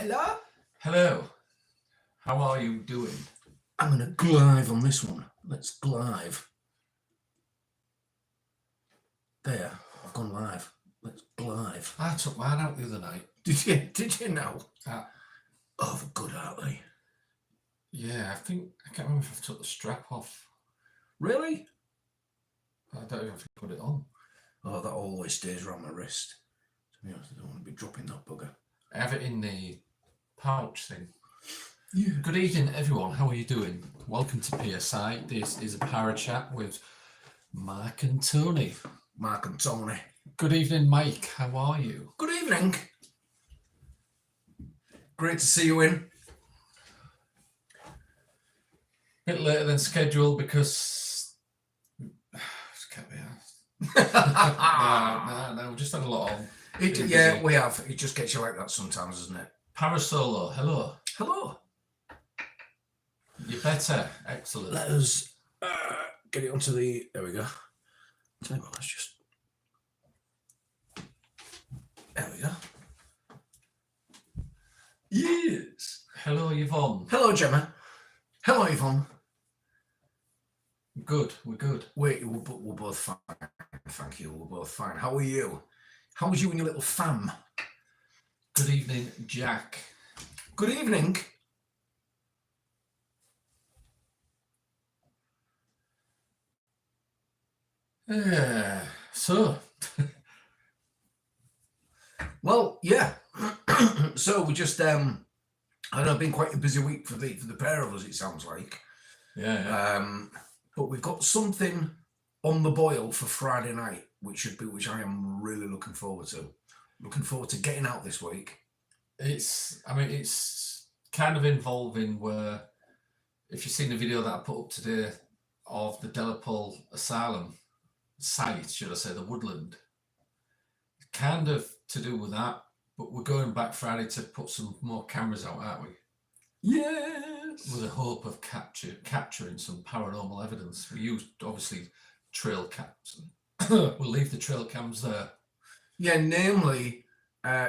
Hello? Hello. How are you doing? I'm going to glive on this one. Let's glive. There, I've gone live. Let's glive. I took mine out the other night. Did you? Did you know? Ah. Oh, they're good, aren't they? Yeah, I can't remember if I took the strap off. Really? I don't know if I put it on. Oh, that always stays around my wrist. To be honest, I don't want to be dropping that bugger. I have it in the pouch thing. Yeah. Good evening, everyone. How are you doing? Welcome to PSI. This is a parachat with Mark and Tony. Mark and Tony. Good evening, Mike. How are you? Good evening. Great to see you in. Bit later than scheduled because can't be asked. No, we just had a lot on. Yeah, we have. It just gets you like that sometimes, doesn't it? Parasolo, hello. Hello. You're better. Excellent. Let us get it onto the... There we go. Tell you what, let's just... There we go. Yes. Hello, Yvonne. Hello, Gemma. Hello, Yvonne. Good. We're good. We're both fine. Thank you. We're both fine. How are you? How was you and your little fam? Good evening, Jack. Good evening. So. Well, yeah. So we just I know it's been quite a busy week for the pair of us, it sounds like. Yeah. But we've got something on the boil for Friday night, which I am really looking forward to. Looking forward to getting out this week. It's kind of involving where, if you've seen the video that I put up today of the Delapole Asylum site, should I say, the woodland, kind of to do with that, but we're going back Friday to put some more cameras out, aren't we? Yes. With the hope of capturing some paranormal evidence. We used, obviously, trail cams. We'll leave the trail cams there. Yeah, namely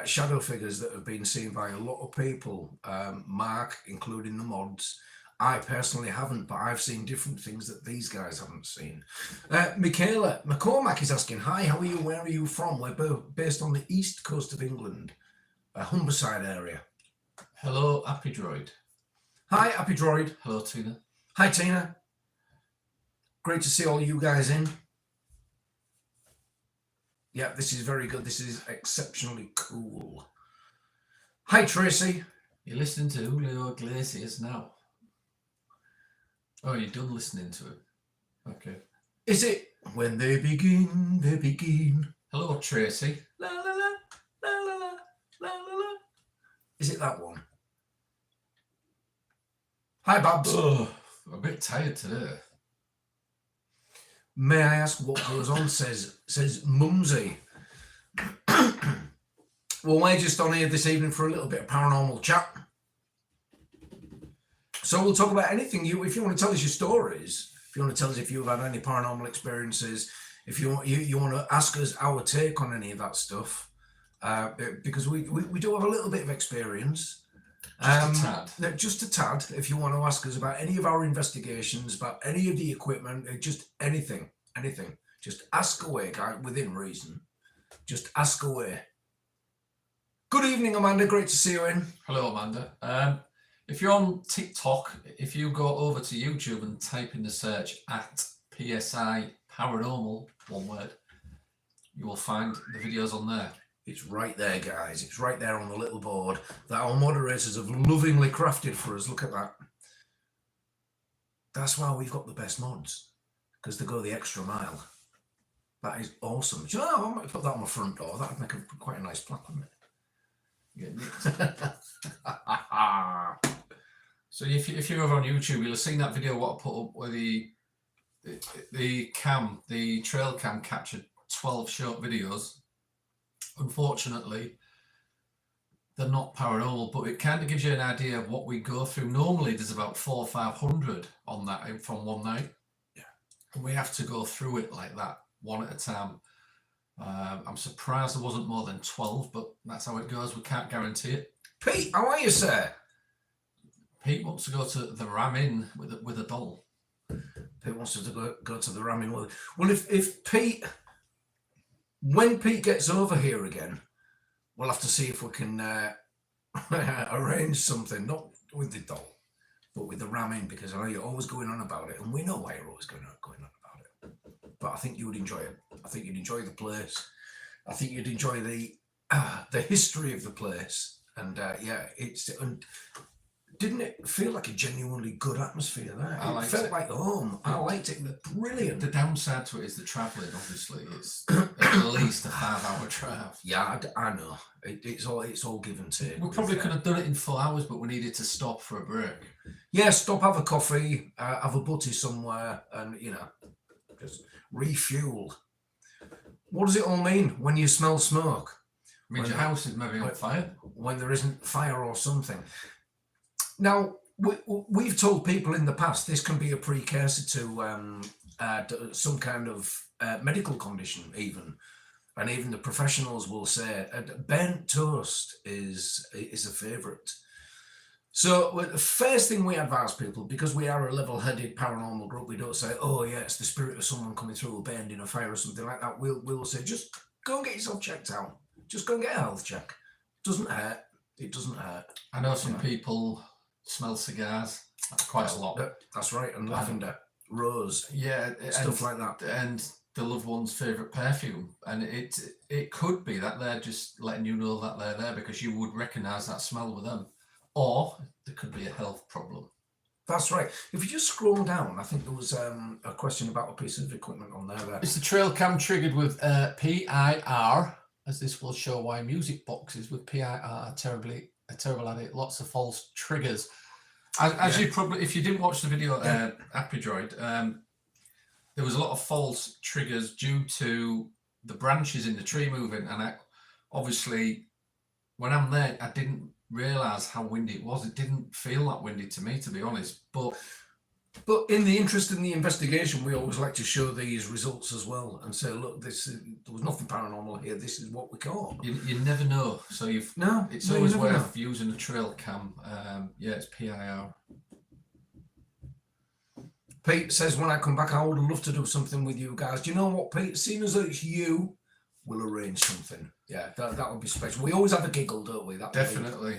shadow figures that have been seen by a lot of people. Mark, including the mods. I personally haven't, but I've seen different things that these guys haven't seen. Michaela McCormack is asking, hi, how are you? Where are you from? We're based on the east coast of England, Humberside area. Hello, Appy Droid. Hi, Appy Droid. Hello, Tina. Hi, Tina. Great to see all you guys in. Yeah, this is very good. This is exceptionally cool. Hi, Tracy. You're listening to Julio Iglesias now. Oh, you're done listening to it. Okay. Is it when they begin, they begin? Hello, Tracy. La la la la la la la la la. Is it that one? Hi, Babs. Oh, I'm a bit tired today. May I ask what goes on? Says Mumsy. Well, we're just on here this evening for a little bit of paranormal chat. So we'll talk about anything. If you want to tell us your stories, if you want to tell us if you've had any paranormal experiences, if you want to ask us our take on any of that stuff, because we do have a little bit of experience. Just a tad. If you want to ask us about any of our investigations, about any of the equipment, just anything, just ask away, guys, within reason. Just ask away. Good evening, Amanda. Great to see you in. Hello, Amanda. If you're on TikTok, if you go over to YouTube and type in the search at PSI Paranormal, one word, you will find the videos on there. It's right there, guys. It's right there on the little board that our moderators have lovingly crafted for us. Look at that. That's why we've got the best mods, because they go the extra mile. That is awesome. Do you know, I might put that on my front door. That would make quite a nice plaque, wouldn't it? So if you're over on YouTube, you'll have seen that video what I put up where the trail cam captured 12 short videos. Unfortunately, they're not paranormal, but it kind of gives you an idea of what we go through. Normally, there's about 400 or 500 on that from one night. Yeah, and we have to go through it like that, one at a time. I'm surprised there wasn't more than 12, but that's how it goes. We can't guarantee it. Pete, how are you, sir? Pete wants to go to the Ram Inn with a doll. Pete wants to go to the ramming. Well, if Pete, when Pete gets over here again, we'll have to see if we can arrange something, not with the doll, but with the ramming, because I know you're always going on about it, and we know why you're always going on about it. But I think you would enjoy it. I think you'd enjoy the place. I think you'd enjoy the history of the place, and yeah, it's. And didn't it feel like a genuinely good atmosphere there? It felt like home. I liked it. Brilliant. The downside to it is the travelling. Obviously, it's at least a 5-hour drive. Yeah, I know. It's all give and take. We probably could have done it in 4 hours, but we needed to stop for a break. Yeah, stop, have a coffee, have a butty somewhere, and just refuel. What does it all mean when you smell smoke? I mean, your house is maybe on fire. When there isn't fire or something. Now, we've told people in the past this can be a precursor to some kind of medical condition, even. And even the professionals will say burnt toast is a favourite. So the first thing we advise people, because we are a level-headed paranormal group, we don't say, oh yeah, it's the spirit of someone coming through burned in a fire or something like that. We'll say, just go and get yourself checked out. Just go and get a health check. Doesn't hurt. It doesn't hurt. I know some people smell cigars quite a lot. That's right, and lavender, rose, stuff like that, and the loved one's favourite perfume. And it could be that they're just letting you know that they're there because you would recognise that smell with them, or there could be a health problem. That's right. If you just scroll down, I think there was a question about a piece of equipment on there. Is the trail cam triggered with PIR? As this will show why music boxes with PIR are terrible at it. Lots of false triggers. As you probably, if you didn't watch the video, Happy Droid, there was a lot of false triggers due to the branches in the tree moving. And obviously, when I'm there, I didn't realise how windy it was. It didn't feel that windy to me, to be honest. But in the interest in the investigation, we always like to show these results as well and say, look, there was nothing paranormal here. This is what we caught. You never know. So it's always worth using a trail cam. Yeah, it's PIR. Pete says, when I come back, I would love to do something with you guys. Do you know what, Pete? Seeing as though it's you, we'll arrange something. Yeah, that would be special. We always have a giggle, don't we? Definitely.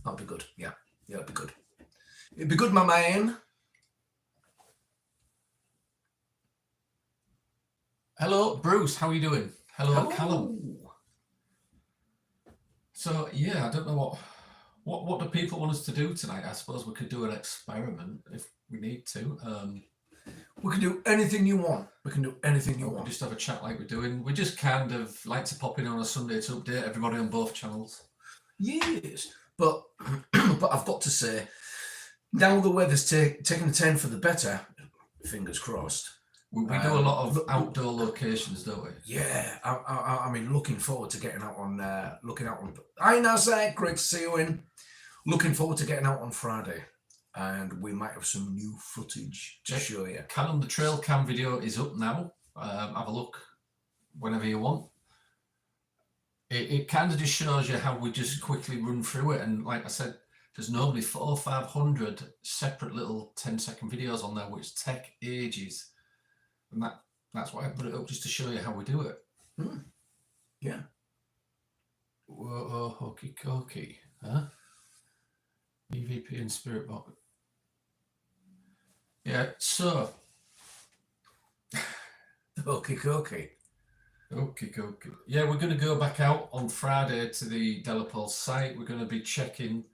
That'd be good. Yeah, it'd be good. It'd be good, my man. Hello, Bruce. How are you doing? Hello, Callum. So yeah, I don't know what do people want us to do tonight. I suppose we could do an experiment if we need to. We can do anything you want. We can do anything you want. Just have a chat like we're doing. We just kind of like to pop in on a Sunday to update everybody on both channels. Yes, but I've got to say, now the weather's taking a turn for the better, fingers crossed. We do a lot of outdoor locations, don't we? Yeah, I mean, looking forward to getting out on. Hi, Nasser, great to see you in. Looking forward to getting out on Friday, and we might have some new footage to show you. Callum, the trail cam video is up now. Have a look whenever you want. It kind of just shows you how we just quickly run through it, and like I said, there's normally 400 or 500 separate little 10-second videos on there, which take ages. And that's why I put it up, just to show you how we do it. Yeah. Whoa, hokey cokey. Huh? EVP and Spirit Box. Yeah, so. Hokey cokey. Okay. Yeah, we're going to go back out on Friday to the Delapole site. We're going to be checking.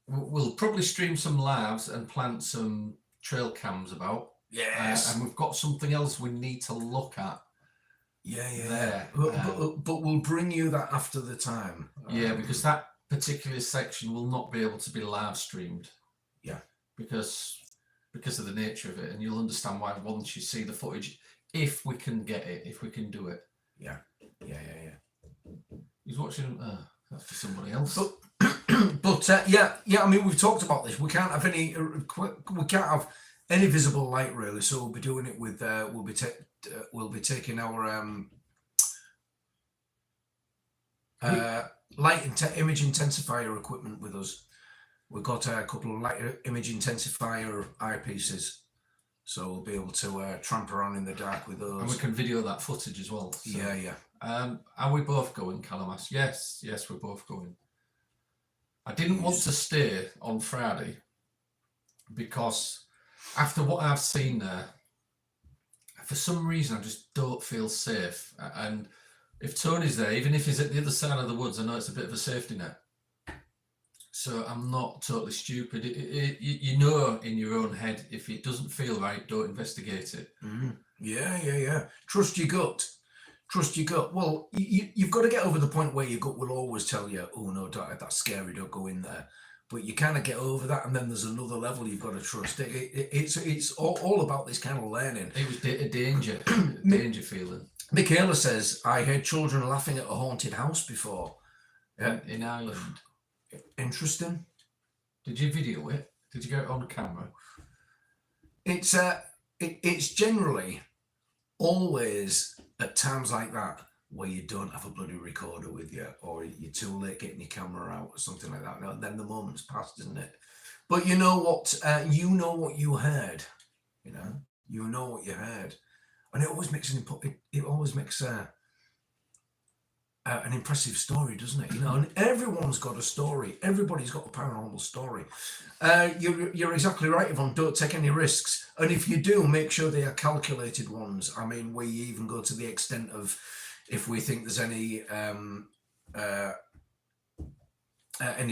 We'll probably stream some lives and plant some trail cams about. Yes. And we've got something else we need to look at. Yeah. But we'll bring you that after the time. Yeah, because that particular section will not be able to be live streamed. Yeah. Because of the nature of it, and you'll understand why once you see the footage, if we can get it, if we can do it. Yeah. He's watching. That's for somebody else. But I mean, we've talked about this. We can't have any visible light really. So we'll be doing it with. We'll be taking our image intensifier equipment with us. We've got a couple of light image intensifier eyepieces, so we'll be able to tramp around in the dark with those. And we can video that footage as well. So. Yeah. Are we both going, Callum asked? Yes, we're both going. I didn't want to stay on Friday because after what I've seen there, for some reason I just don't feel safe. And if Tony's there, even if he's at the other side of the woods, I know it's a bit of a safety net. So I'm not totally stupid. You know in your own head, if it doesn't feel right, don't investigate it. Yeah. Trust your gut. Well, you've got to get over the point where your gut will always tell you, oh no, that's scary, don't go in there. But you kind of get over that, and then there's another level you've got to trust. It's all about this kind of learning. It was a danger feeling. Michaela says, I heard children laughing at a haunted house before. In Ireland. Interesting. Did you video it? Did you get it on camera? It's generally always at times like that where you don't have a bloody recorder with you, or you're too late getting your camera out or something like that. And then the moment's passed, isn't it? But you know what? You know what you heard. You know what you heard, and it always makes an impressive story, doesn't it? And everyone's got a story. Everybody's got a paranormal story. You're exactly right, Yvonne. Don't take any risks, and if you do, make sure they are calculated ones. I mean, we even go to the extent of, if we think there's any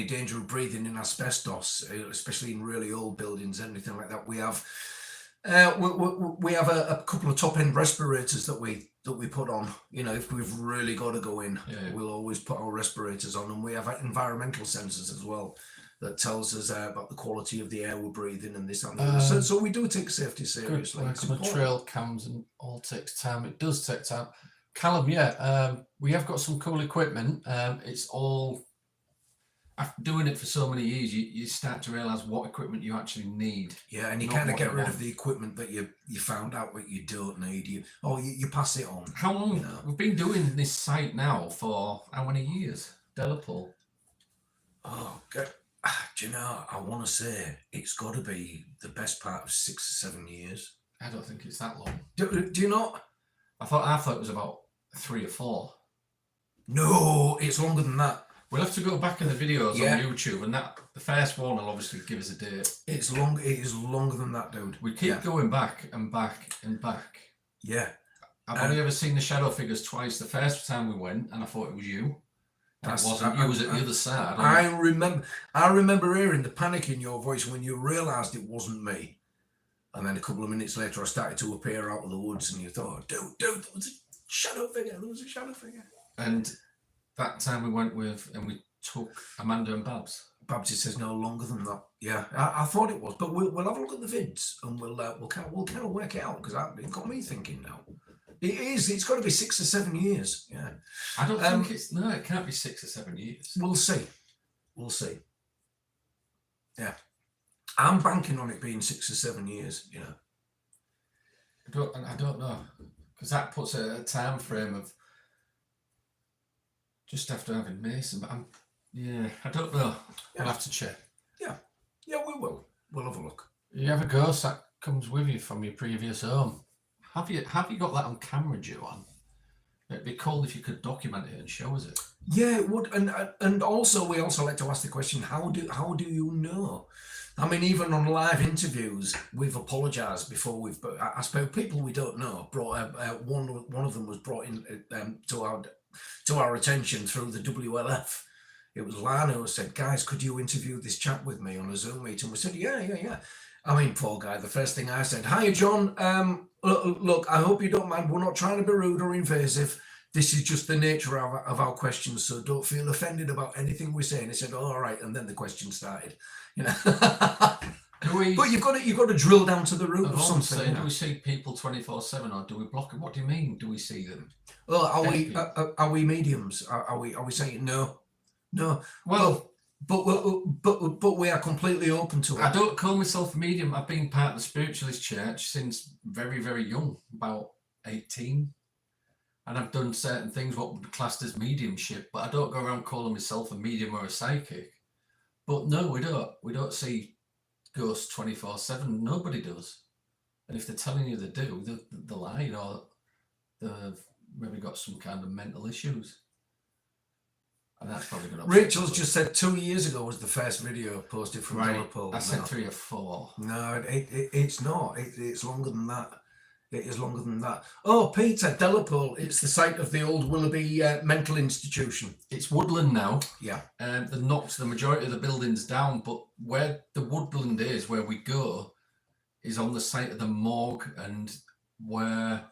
danger of breathing in asbestos, especially in really old buildings, anything like that, we have a couple of top-end respirators that we put on. If we've really got to go in, we'll always put our respirators on, and we have environmental sensors as well that tells us about the quality of the air we're breathing and this and that. So we do take safety seriously. Good work on the trail cams, and all takes time. It does take time. Callum, we have got some cool equipment. It's all, after doing it for so many years, you start to realise what equipment you actually need. Yeah, and you kind of get rid of the equipment that you found out what you don't need. You pass it on. How long? We've been doing this site now for how many years? Delapole. Oh, God. Do you know, I want to say it's got to be the best part of 6 or 7 years. I don't think it's that long. Do you not? I thought it was about 3 or 4. No, it's longer than that. We'll have to go back in the videos on YouTube, and the first one will obviously give us a date. It is longer than that, dude. We keep going back and back and back. Yeah. I've only ever seen the shadow figures twice. The first time we went, and I thought it was you. It wasn't. You was at the other side. I remember hearing the panic in your voice when you realised it wasn't me. And then a couple of minutes later, I started to appear out of the woods, and you thought, dude, there was a shadow figure. And that time we went and we took Amanda and Babs. Babsy says no longer than that. Yeah, I thought it was, but we'll have a look at the vids, and we'll kind of work it out, because it got me thinking now. It is. It's got to be 6 or 7 years. Yeah. I don't think it can't be 6 or 7 years. We'll see. Yeah. I'm banking on it being 6 or 7 years. I don't know, because that puts a time frame of just after having Mason. But I don't know. I'll have to check. Yeah, we will. We'll have a look. You have a ghost that comes with you from your previous home. Have you got that on camera, Joanne? It'd be cool if you could document it and show us it. Yeah, it would. And also, we also like to ask the question: How do you know? I mean, even on live interviews, we've apologised before. I suppose people we don't know brought one of them was brought in to our attention through the WLF. It was Lana who said, "Guys, could you interview this chap with me on a Zoom meeting?" We said, "Yeah." I mean, poor guy. The first thing I said, "Hi, John. Look, I hope you don't mind. We're not trying to be rude or invasive. This is just the nature of our questions, so don't feel offended about anything we say." And he said, "Oh, all right." And then the question started. But you've got to drill down to the root of something. Do we see people 24/7, or do we block them? What do you mean? Do we see them? Oh, are we mediums? Are we saying no? Well. But we are completely open to it. I don't call myself a medium. I've been part of the spiritualist church since very, very young, about 18. and I've done certain things what would be classed as mediumship, but I don't go around calling myself a medium or a psychic. But no, we don't. We don't see ghosts 24/7. Nobody does. And if they're telling you they do, they're lying, or they've maybe got some kind of mental issues. And that's probably going to. Rachel's just said 2 years ago was the first video posted from Liverpool. I said 3 or 4. No, it's not. It's longer than that. It is longer than that. Oh, Peter, Delapool, it's the site of the old Willoughby mental institution. It's woodland now. Yeah. They knocked the majority of the buildings down, but where the woodland is, where we go, is on the site of the morgue, and where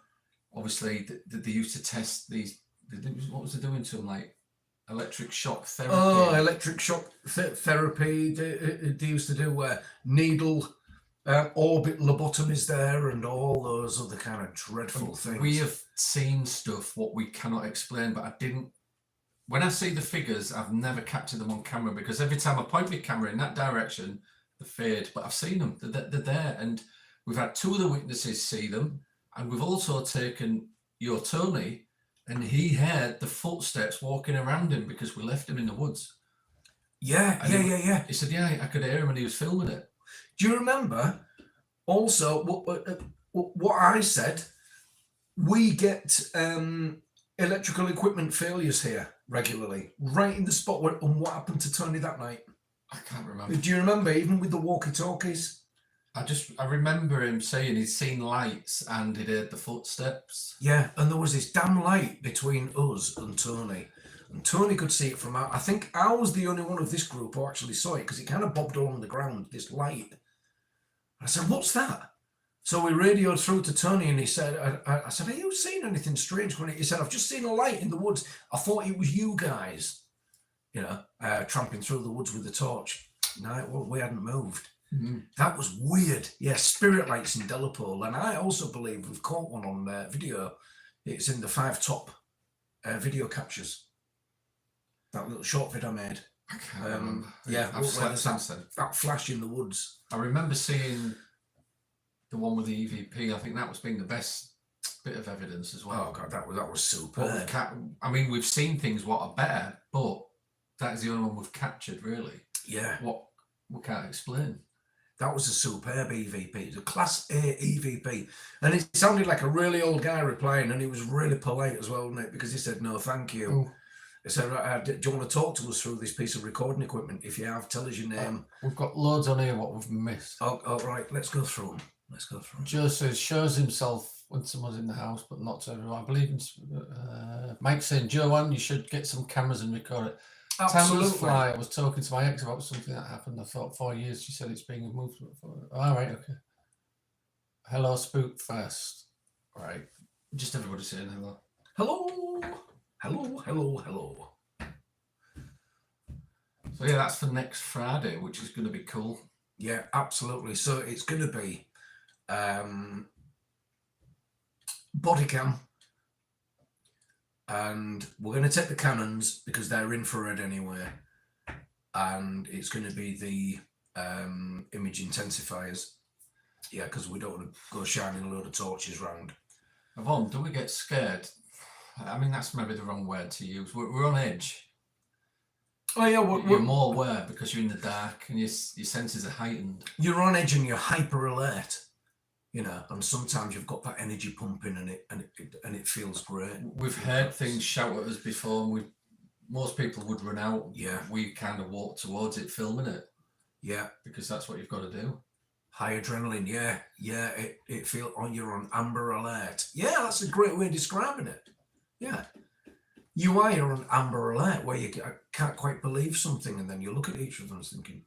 obviously they used to test these. What was they doing to them? Like electric shock therapy. Oh, electric shock therapy. They used to do needle orbit lobotomies there, and all those other kind of dreadful things. We have seen stuff what we cannot explain, but I didn't. When I see the figures, I've never captured them on camera, because every time I point my camera in that direction, they fade. But I've seen them; they're there, and we've had 2 of the witnesses see them, and we've also taken your Tony, and he heard the footsteps walking around him because we left him in the woods. Yeah. He said, "Yeah, I could hear him," and he was filming it. Do you remember also what I said? We get electrical equipment failures here regularly, right in the spot where, and what happened to Tony that night? I can't remember. Do you remember, even with the walkie-talkies? I remember him saying he'd seen lights and he'd heard the footsteps. Yeah, and there was this damn light between us and Tony. And Tony could see it from out. I think I was the only one of this group who actually saw it, because it kind of bobbed along the ground, this light. I said, "What's that?" So we radioed through to Tony, and he said, I said, "Are you seeing anything strange?" He said, "I've just seen a light in the woods. I thought it was you guys, tramping through the woods with the torch." No, well, we hadn't moved. Mm-hmm. That was weird. Yeah, spirit lights in Delapool. And I also believe we've caught one on video. It's in the 5 top video captures. That little short vid I made. I can't remember. Yeah, I've slept since then. That flash in the woods. I remember seeing the one with the EVP. I think that was being the best bit of evidence as well. Oh God, that was super. I mean, we've seen things what are better, but that is the only one we've captured, really. Yeah. What we can't explain. That was a superb EVP. It was a Class A EVP. And it sounded like a really old guy replying, and he was really polite as well, wasn't it? Because he said, "No, thank you." Oh. He said, "Do you want to talk to us through this piece of recording equipment? If you have, tell us your name." We've got loads on here what we've missed. Oh, right. Let's go through them. Joe says, shows himself when someone's in the house, but not to everyone. I believe in Mike saying, "Joanne, you should get some cameras and record it." Absolutely. Time fly. I was talking to my ex about something that happened. I thought 4 years. She said it's being moved. All right, okay. Hello, Spook Fest. All right, just everybody saying hello. Hello. So yeah, that's for next Friday, which is going to be cool. Yeah, absolutely. So it's going to be body cam. And we're going to take the Canons because they're infrared anyway, and it's going to be the image intensifiers. Yeah, because we don't want to go shining a load of torches round. Yvonne, do we get scared? I mean, that's maybe the wrong word to use. We're on edge. Oh yeah, you're more aware because you're in the dark and your senses are heightened. You're on edge and you're hyper alert. And sometimes you've got that energy pumping, and it feels great. We've heard things shout at us before, and most people would run out. Yeah. We kind of walk towards it, filming it. Yeah. Because that's what you've got to do. High adrenaline, yeah. It feels you're on amber alert. Yeah, that's a great way of describing it. Yeah. You're on amber alert, where you can't quite believe something, and then you look at each of them and thinking,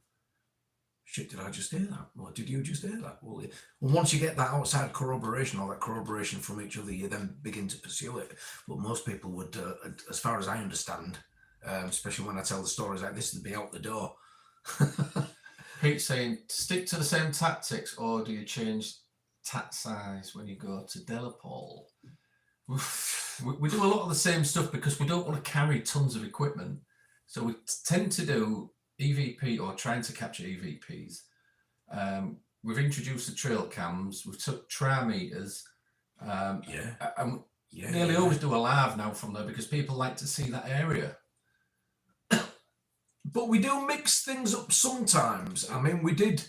"Shit, did I just hear that? Or did you just hear that?" Well, once you get that outside corroboration, or that corroboration from each other, you then begin to pursue it. But most people would, as far as I understand, especially when I tell the stories like this, they'd be out the door. Pete's saying, stick to the same tactics, or do you change tat size when you go to Delapool? We do a lot of the same stuff because we don't want to carry tons of equipment. So we tend to do EVP, or trying to capture EVPs. We've introduced the trail cams. We've took trimeters. And Yeah, nearly yeah. always do a live now from there because people like to see that area. But we do mix things up sometimes. I mean, we did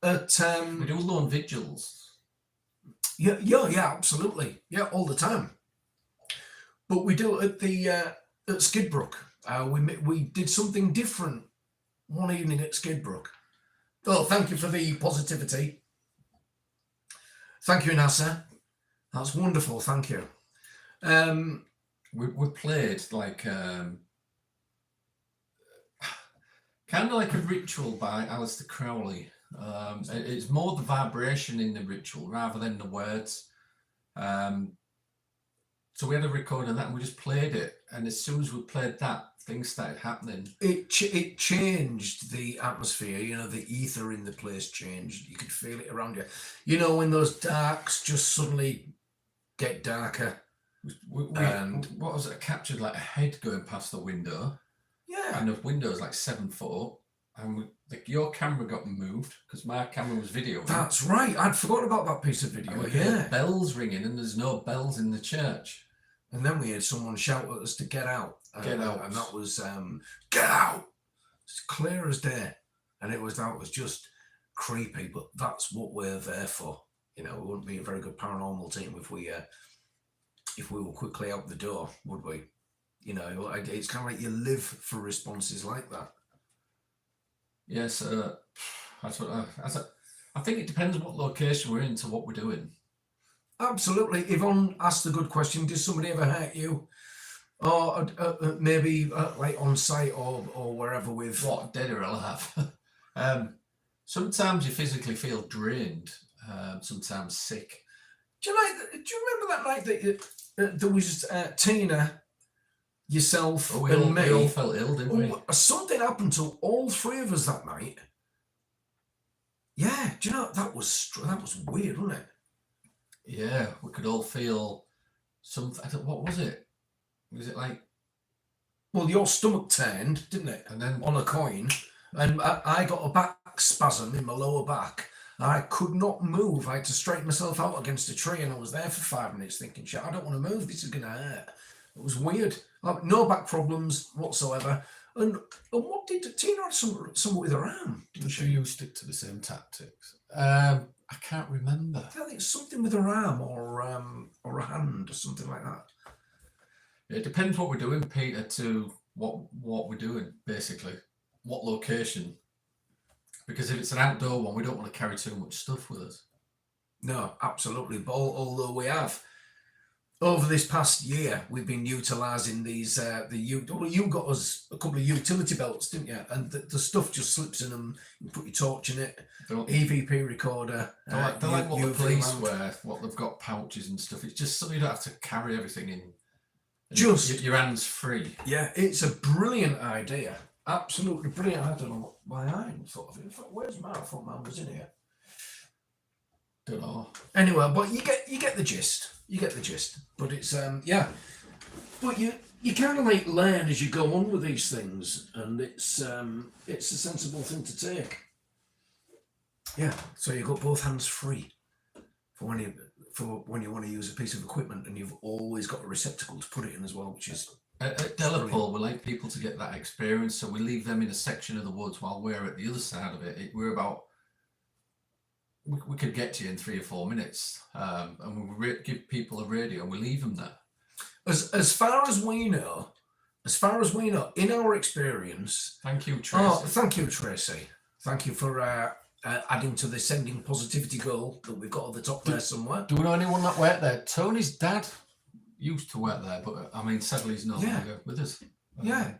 at We do lone vigils. yeah, absolutely, yeah, all the time. But we do it at the at Skidbrook. We did something different one evening at Skidbrook. Oh, thank you for the positivity. Thank you, Nasser. That's wonderful. Thank you. We played like kind of like a ritual by Aleister Crowley. It's more the vibration in the ritual rather than the words. So we had a recording of that and we just played it. And as soon as we played that, things started happening. It changed the atmosphere. You know, the ether in the place changed. You could feel it around you. You know, when those darks just suddenly get darker. And what was it? I captured like a head going past the window. Yeah. And the window's like 7 foot up. And your camera got moved because my camera was videoing. That's right. I'd forgotten about that piece of video. And we heard bells ringing, and there's no bells in the church. And then we had someone shout at us to get out. Get out. And that was get out. It's clear as day. And that was just creepy. But that's what we're there for. You know, we wouldn't be a very good paranormal team if we were quickly out the door, would we? You know, it's kind of like you live for responses like that. Yes, that's what I think it depends on what location we're in to what we're doing. Absolutely. Yvonne asked a good question. Did somebody ever hurt you? Or maybe like on site or wherever with... What, dead or alive? Sometimes you physically feel drained, sometimes sick. Do you remember that night that there was Tina, yourself, and me? We all felt ill, didn't we? Something happened to all three of us that night. Yeah, do you know, that was weird, wasn't it? Yeah, we could all feel something. What was it? Was it like... Well, your stomach turned, didn't it? And then on a coin, and I got a back spasm in my lower back. I could not move. I had to straighten myself out against a tree, and I was there for 5 minutes thinking, shit, I don't want to move. This is going to hurt. It was weird. Like, no back problems whatsoever. And what did Tina had something with her arm? Didn't she? You stick to the same tactics. I can't remember. I think something with her arm or a hand or something like that. It depends what we're doing, Peter, to what we're doing, basically. What location. Because if it's an outdoor one, we don't want to carry too much stuff with us. No, absolutely. But although we have, over this past year, we've been utilising these, you got us a couple of utility belts, didn't you? And the stuff just slips in them. You put your torch in it, EVP recorder. They're like what the police wear, what they've got pouches and stuff. It's just so you don't have to carry everything in. Just your hands free. Yeah, it's a brilliant idea. Absolutely brilliant. I don't know why I thought of it. Where's mine? I thought mine was in here. Don't know. Anyway, but you get the gist. You get the gist. But it's yeah. But you kind of like learn as you go on with these things, and it's a sensible thing to take. Yeah. So you've got both hands free for when you want to use a piece of equipment, and you've always got a receptacle to put it in as well, which is. At Delapole, we like people to get that experience, so we leave them in a section of the woods while we're at the other side of it. We're about, we could get to you in 3 or 4 minutes, and we give people a radio and we leave them there. As far as we know, in our experience. Thank you, Tracy. Oh, thank you, Tracy. Thank you for adding to the sending positivity goal that we've got at the top there somewhere. Do we know anyone that worked there? Tony's dad used to work there, but I mean, sadly, he's no longer with us. Yeah.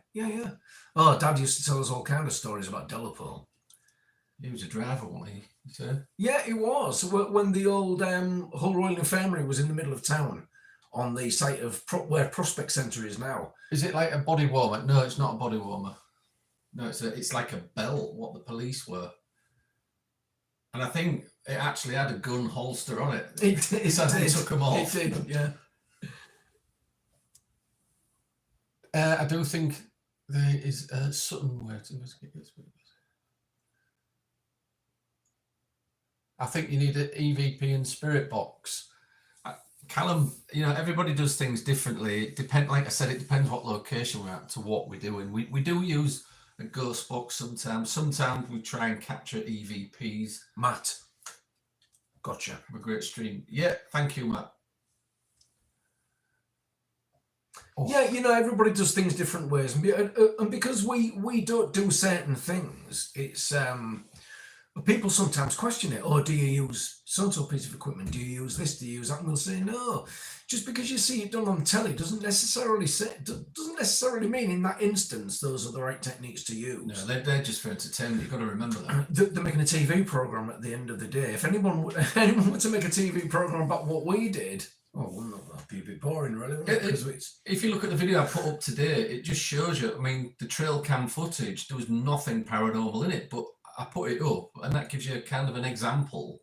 Oh, Dad used to tell us all kind of stories about Delapole. He was a driver, wasn't he? Yeah, he was. When the old Hull Royal Infirmary was in the middle of town, on the site of where Prospect Centre is now. Is it like a body warmer? No, it's not a body warmer. No, it's like a belt, what the police were. And I think it actually had a gun holster on it. It so they took them off. It did, yeah. I do think there is something where to investigate this. I think you need an EVP and spirit box. Callum, everybody does things differently. Like I said, it depends what location we're at to what we're doing. We do use a ghost box sometimes. Sometimes we try and capture EVPs. Matt, gotcha. Have a great stream. Yeah, thank you, Matt. Oh. Yeah, everybody does things different ways, and because we don't do certain things, it's people sometimes question it. Oh, do you use so-and-so piece of equipment? Do you use this? Do you use that? And we'll say no. Just because you see it done on telly doesn't necessarily mean in that instance those are the right techniques to use. No, they're just for entertainment. You've got to remember that. They're making a TV program at the end of the day. If anyone were to make a TV program about what we did, wouldn't that be a bit boring, really? If you look at the video I put up today, it just shows you. I mean, the trail cam footage, there was nothing paranormal in it, but I put it up, and that gives you kind of an example.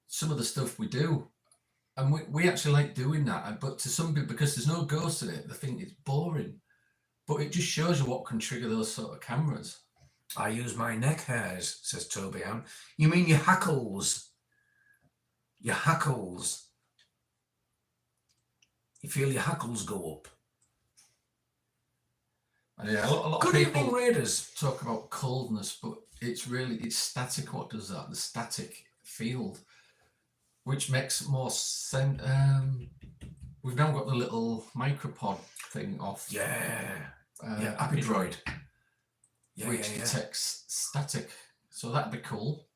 Some of the stuff we do, and we actually like doing that. But to some people, because there's no ghost in it, they think it's boring. But it just shows you what can trigger those sort of cameras. I use my neck hairs, says Toby Ann. You mean your hackles? Your hackles. You feel your hackles go up. And yeah, a lot Good of people evening, Raiders. Talk about coldness, but it's static. What does that? The static field, which makes more sense. We've now got the little micropod thing off. Apidroid. Which detects static. So that'd be cool.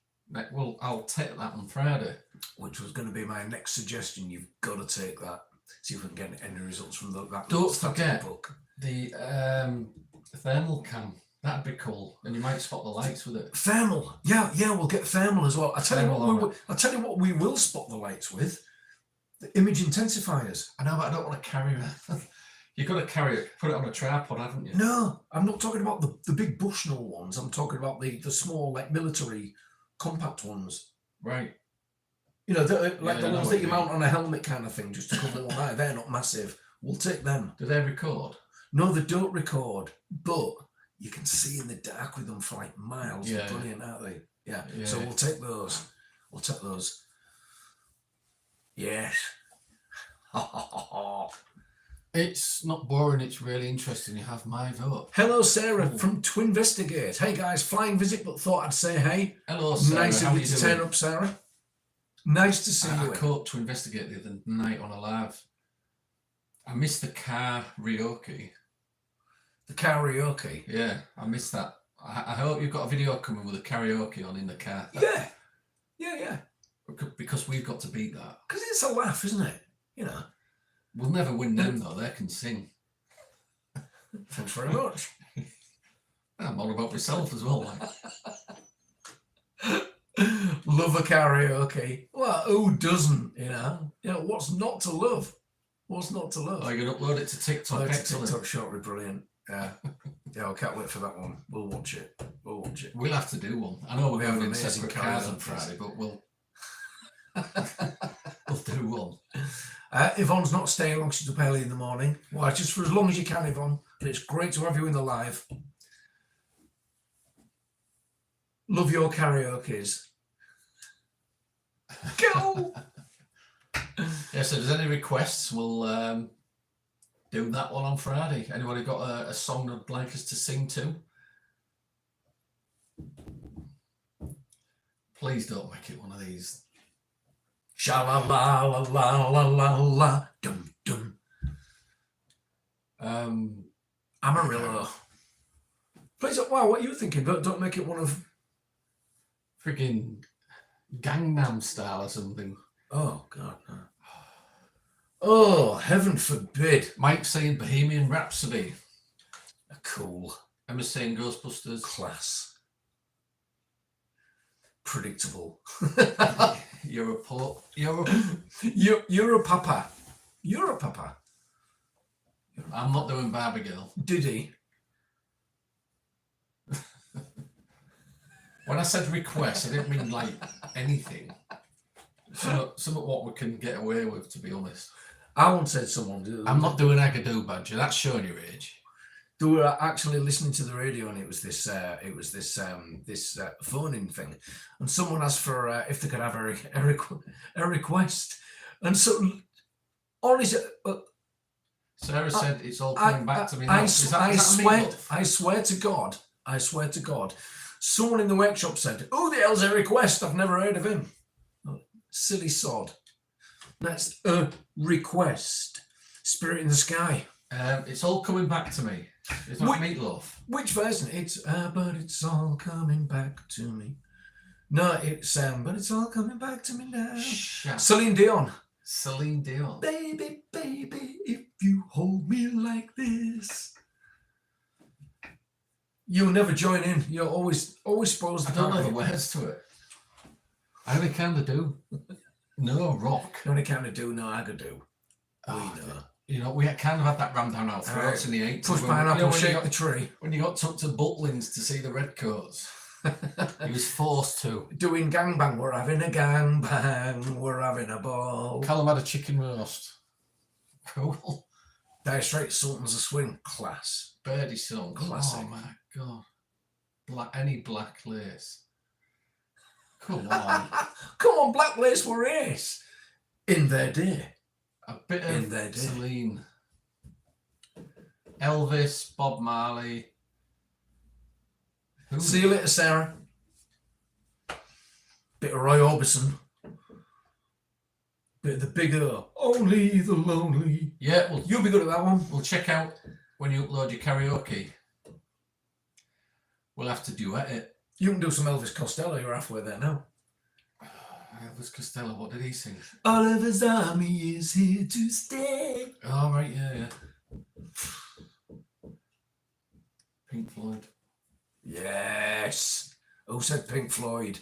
I'll take that on Friday. Which was going to be my next suggestion. You've got to take that. See if we can get any results from that. Don't forget the thermal cam. That'd be cool, and you might spot the lights with it. Thermal, yeah, we'll get thermal as well. I'll tell you what we will spot the lights with: the image intensifiers. I know, but I don't want to carry it. You've got to carry it, put it on a tripod, haven't you? No, I'm not talking about the big Bushnell ones. I'm talking about the small, like military, compact ones. Right. The ones that you mount on a helmet kind of thing, just to cover one eye. They're not massive. We'll take them. Do they record? No, they don't record, but you can see in the dark with them for like miles. They're brilliant, aren't they? Yeah. So we'll take those. Yes. It's not boring, it's really interesting. You have my vote. Hello, Sarah from Twinvestigate. Hey guys, flying visit, but thought I'd say hey. Hello, Sarah. Nice of you to turn up, Sarah. Nice to see you. I caught Twinvestigate the other night on a live. I missed the karaoke. The karaoke? Yeah, I missed that. I hope you've got a video coming with a karaoke on in the car. Yeah. Because we've got to beat that. Because it's a laugh, isn't it? We'll never win them, though. They can sing. Thanks very much. I'm all about myself as well. Love a karaoke. Well, who doesn't, what's not to love? What's not to love? Oh, you're going to upload it to TikTok. TikTok shortly, brilliant. Yeah, I can't wait for that one. We'll watch it. We'll have to do one. I know we're going in separate cars on Friday, but we'll do one. Yvonne's not staying long. She's up early in the morning. Well, just for as long as you can, Yvonne. But it's great to have you in the live. Love your karaoke's. Go! Yeah, so if there's any requests, we'll do that one on Friday. Anybody got a song they'd like us to sing to? Please don't make it one of these. Sha la la la la la la la dum dum. Amarillo. Please, wow, what are you thinking? Don't make it one of freaking Gangnam Style or something. Oh God, no. Oh, heaven forbid. Mike saying Bohemian Rhapsody. Cool. Emma saying Ghostbusters. Class. Predictable. You're a papa. You're a papa. I'm not doing Barbie Girl. Diddy. When I said request, I didn't mean like anything. Some of what we can get away with, to be honest. I once said someone. I'm not doing Agadoo Badger. That's showing your age. They were actually listening to the radio, and it was this phone-in thing, and someone asked for if they could have a request, and so Honestly, Sarah said it's all coming back to me now. I swear to God, someone in the workshop said, "Who the hell's Eric West? I've never heard of him." Oh, silly sod. That's a request. Spirit in the Sky. It's all coming back to me. It's not Meatloaf. Which version? It's but it's all coming back to me. No, it's but it's all coming back to me now. Celine Dion. Celine Dion. Baby, baby, if you hold me like this. You'll never join in. You're always spoils the I don't party. know the words to it. I only kind of do. No rock. You only kind of do, no, I could do. Oh, you know, we kind of had that rammed down our throats in the 80s. Push pineapple, shake the tree. When you got took to Butlins to see the Redcoats, he was forced to. Doing gangbang, we're having a gangbang, we're having a ball. Callum had a chicken roast. Cool. Dire Straits, Sultans of Swing, class. Birdie song. Classic. Oh my God. Any black lace. Come on. Come on, Black Lace were ace. In their day. A bit of In their day. Celine. Elvis, Bob Marley. Who? See you later, Sarah. Bit of Roy Orbison. Bit of the Big O. Only the lonely. Yeah, You'll be good at that one. We'll check out when you upload your karaoke. We'll have to duet it. You can do some Elvis Costello. You're halfway there now. Elvis Costello, what did he sing? Oliver's army is here to stay. Oh, right, yeah. Pink Floyd. Yes. Who said Pink Floyd?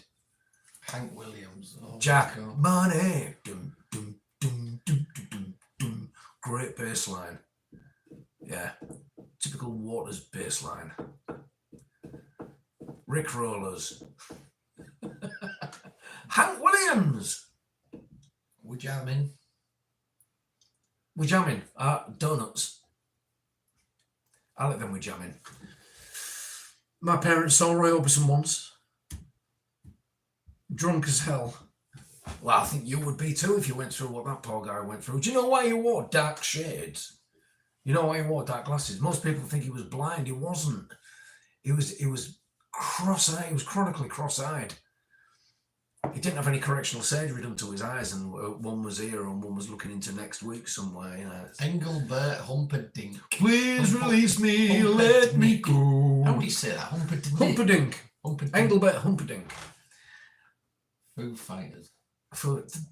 Hank Williams. Oh, Jack Money. Dum, dum, dum, dum, dum, dum. Great bass line. Yeah. Typical Waters bass line. Rick Rollers. Hank Williams. We're jamming. We're jamming. Donuts. I like them with jamming. My parents saw Roy Orbison once. Drunk as hell. Well, I think you would be too if you went through what that poor guy went through. Do you know why he wore dark shades? You know why he wore dark glasses? Most people think he was blind. He wasn't. He was cross-eyed. He was chronically cross-eyed. He didn't have any correctional surgery done to his eyes, and one was here and one was looking into next week somewhere. You know, Engelbert Humperdinck. Please release me, let me go. How do you say that? Humperdinck. Humperdinck. Engelbert Humperdinck. Foo Fighters. For the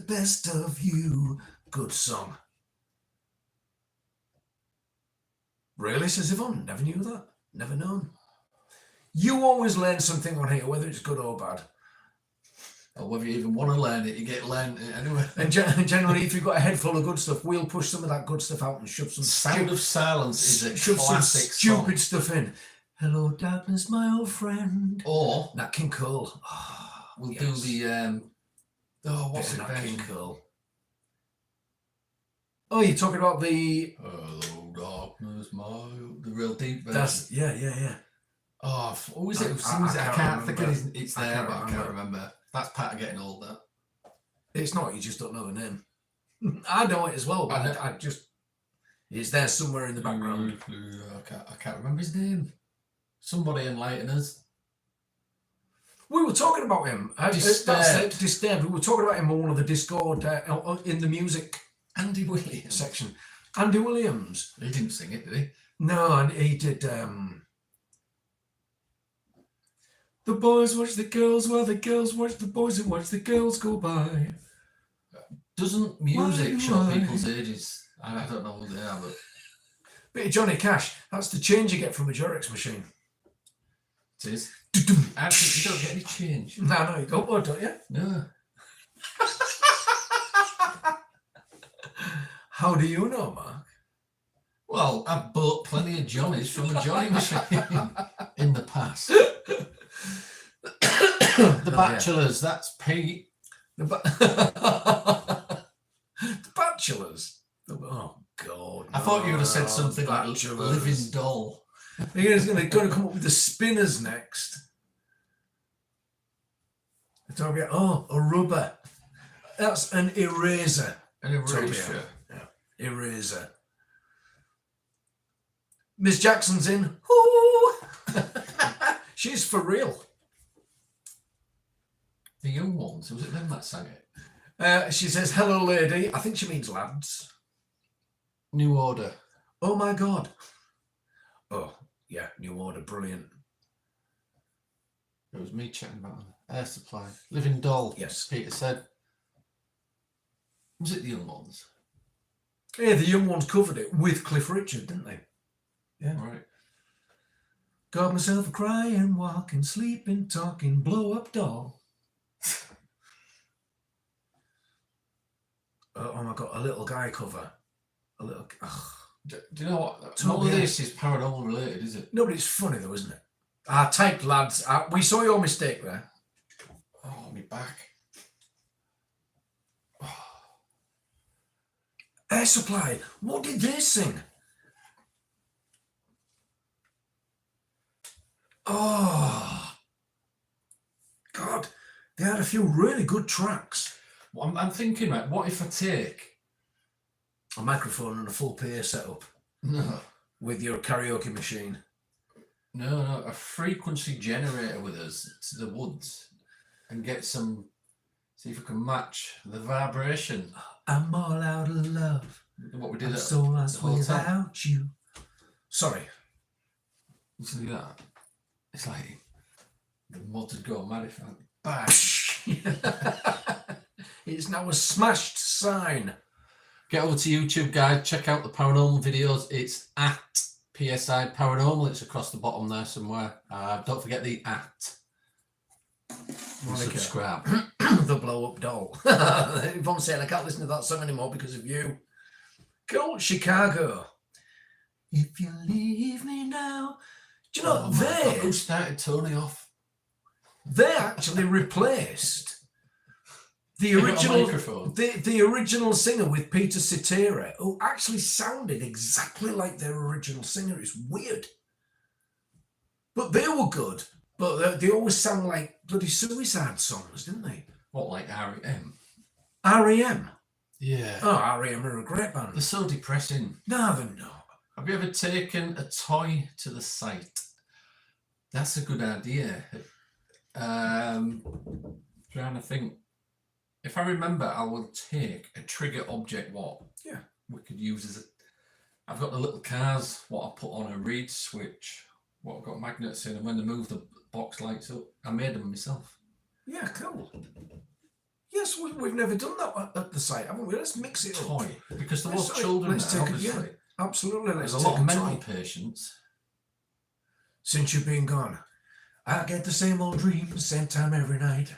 best of you. Good song. Really, says Yvonne? Never knew that. Never known. You always learn something on here, whether it's good or bad. Or whether you even want to learn it, you get learned it anyway. And generally, if you've got a head full of good stuff, we'll push some of that good stuff out and shove some Sound of Silence is a classic stupid song. stuff in. Hello, darkness, my old friend. Or Nat King Cole. we'll do the what's it? Nat King Cole. Oh, you're talking about the Hello, darkness, the real deep version. That's yeah. Oh, who is it who sings it? I can't think of his. It's there, but I can't remember. That's part of getting older. It's not. You just don't know the name. I know it as well, but I just it's there somewhere in the background. I can't remember his name. Somebody enlighten us. We were talking about him. Disturbed. We were talking about him on one of the Discord in the music. Andy Williams section. Andy Williams. He didn't sing it, did he? No, and he did. The boys watch the girls while the girls watch the boys and watch the girls go by. Doesn't music show people's ages? I don't know who they are, but. Bit of Johnny Cash. That's the change you get from a Durex machine. It is. Actually, you don't get any change. No, you don't, don't you? No. How do you know, Mark? Well, I've bought plenty of Johnnies from a Johnny machine in the past. The Bachelors, that's Pete. The Bachelors. Oh, God. I thought you would have said something like Bachelors. Living Doll. He's going to come up with the Spinners next. They're talking about, a rubber. That's an eraser. An erasure. Eraser. Miss Jackson's in. Ooh. She's for real. The young ones, was it them that sang it? She says, hello, lady. I think she means lads. New Order. Oh, my God. Oh, yeah, New Order. Brilliant. It was me chatting about Air Supply. Living Doll. Yes. Peter said. Was it the young ones? Yeah, the young ones covered it with Cliff Richard, didn't they? Yeah. Right. Got myself a crying, walking, sleeping, talking, blow up doll. Oh my God, a little guy cover. A little. Do you know what? Totally, None of yeah. this is paranormal related, is it? No, but it's funny though, isn't it? I typed lads. We saw your mistake there. Oh, me back. Air Supply. What did they sing? Oh, God. They had a few really good tracks. Well, I'm thinking, right, what if I take A microphone and a full PA setup no, with your karaoke machine. no, a frequency generator with us to the woods and get some, see if we can match the vibration. I'm all out of love. What we did I'm at so lost the hotel. without you. Sorry. You see that? It's like the mods would go mad if I bang. It's now a smashed sign. Get over to YouTube, guys. Check out the paranormal videos. It's at PSI Paranormal. It's across the bottom there somewhere. Don't forget the at. Subscribe. The blow up doll. Yvonne saying I can't listen to that song anymore because of you. Cool, Chicago. If you leave me now. Do you know, Who started Tony off? They actually replaced the Give it a original microphone. the original singer with Peter Cetera, who actually sounded exactly like their original singer. It's weird. But they were good. But they always sound like bloody suicide songs, didn't they? What, like R.E.M.? R.E.M. Yeah. Oh, R.E.M. are a great band. They're so depressing. No, they're not. Have you ever taken a toy to the site? That's a good idea. Trying to think. If I remember, I will take a trigger object. What? Yeah. We could use as a. I've got the little cars. What I put on a reed switch. What I've got magnets in, and when they move, the box lights up. I made them myself. Yeah, cool. Yes, we've never done that at the site, haven't we? Let's mix it up. Toy, because there Let's was take- children let's there, take a- obviously. yeah. Absolutely. There's Let's a lot take of a mental toy. patients. Since you've been gone, I get the same old dreams, same time every night.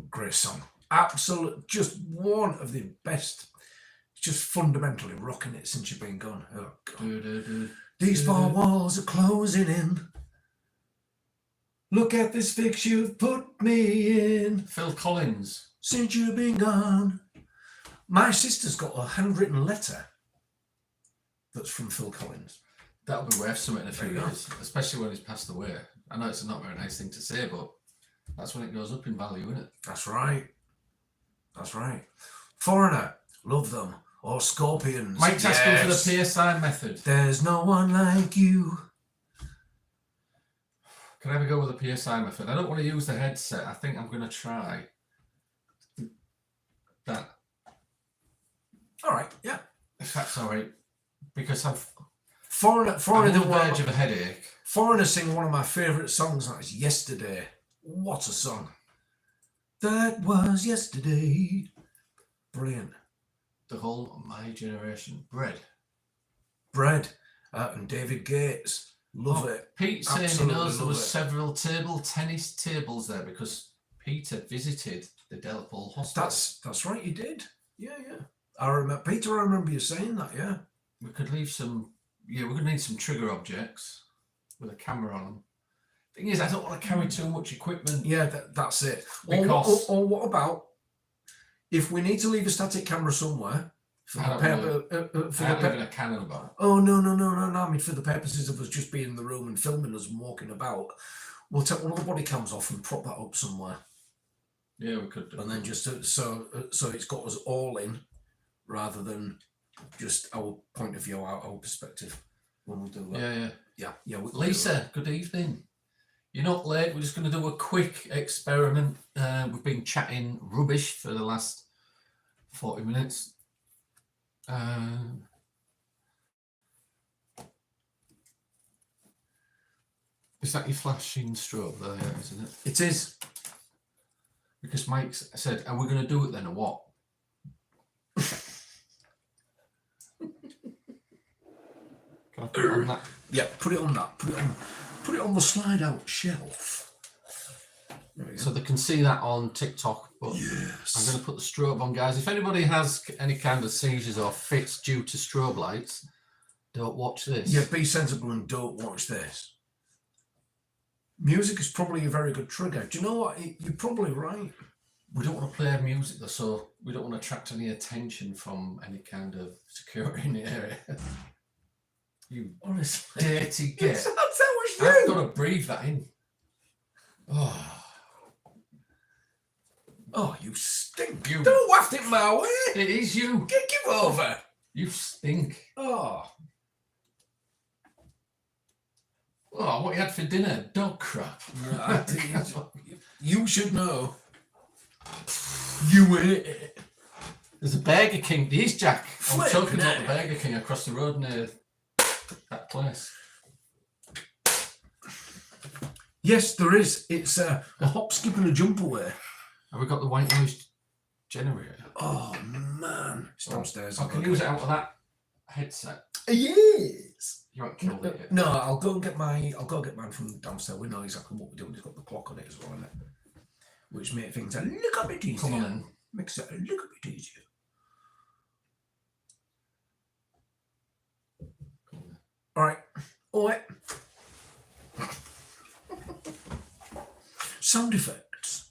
Great song. Absolute, just one of the best. Just fundamentally rocking it since you've been gone. Oh, God. These four walls are closing in. Look at this fix you've put me in. Phil Collins. Since you've been gone. My sister's got a handwritten letter that's from Phil Collins. That'll be worth something in a few There you go. years, especially when he's passed away. I know it's not a very nice thing to say, but that's when it goes up in value, isn't it? That's right. That's right. Foreigner, love them. Or Scorpions. Mike's asking for the Yes. PSI method. There's no one like you. Can I have a go with the PSI method? I don't want to use the headset. I think I'm going to try that. All right, yeah. If that's all right. Because I'm Foreigner, on Foreigner, the verge of a headache. Foreigner sing one of my favourite songs. That is Yesterday. What a song. That was yesterday. Brilliant. The whole My Generation. Bread. Bread. And David Gates. Love it. Pete saying he Absolutely knows there love was it. several tennis tables there because Peter visited the Delpole Hospital. That's right, you did. Yeah, yeah. I remember, Peter, I remember you saying that, yeah. We could leave some. Yeah, we're going to need some trigger objects with a camera on them. Thing is, I don't want to carry too much equipment. Yeah, that's it. Because- Or what about if we need to leave a static camera somewhere for I the don't purpose? I have even a Canon about. Oh no! I mean, for the purposes of us just being in the room and filming us and walking about, we'll take one of the body cams off and prop that up somewhere, Yeah, we could do. and then just so it's got us all in rather than just our point of view, our perspective when we do that. Yeah. Lisa, good evening. You're not late. We're just going to do a quick experiment. We've been chatting rubbish for the last 40 minutes. Is that your flashing strobe there, isn't it? It is. Because Mike said, are we going to do it then or what? Can I put it on that? Yeah, put it on that. Put it on the slide out shelf. So they can see that on TikTok, but yes. I'm going to put the strobe on, guys. If anybody has any kind of seizures or fits due to strobe lights, don't watch this. Yeah, be sensible and don't watch this. Music is probably a very good trigger. Do you know what? You're probably right. We don't want to play music though, so we don't want to attract any attention from any kind of security in the area. You honestly dirty git. That's how much I've got to breathe that in. Oh, you stink. You don't waft it my way. It is you. Give over. You stink. Oh, what you had for dinner? Dog crap. You should know. You ate it. There's a Burger King. There is, Jack. I'm talking about the Burger King across the road near that place. Yes, there is. It's a hop, skip, and a jump away. Have we got the white noise generator? Oh man, it's downstairs. I can use it out of that headset. Yes. You won't kill it yet. No, I'll go get mine from downstairs. We know exactly what we're doing. It's got the clock on it as well, isn't it? Which makes things a little bit easier. Come on in. Makes it a little bit easier. All right. Sound effects.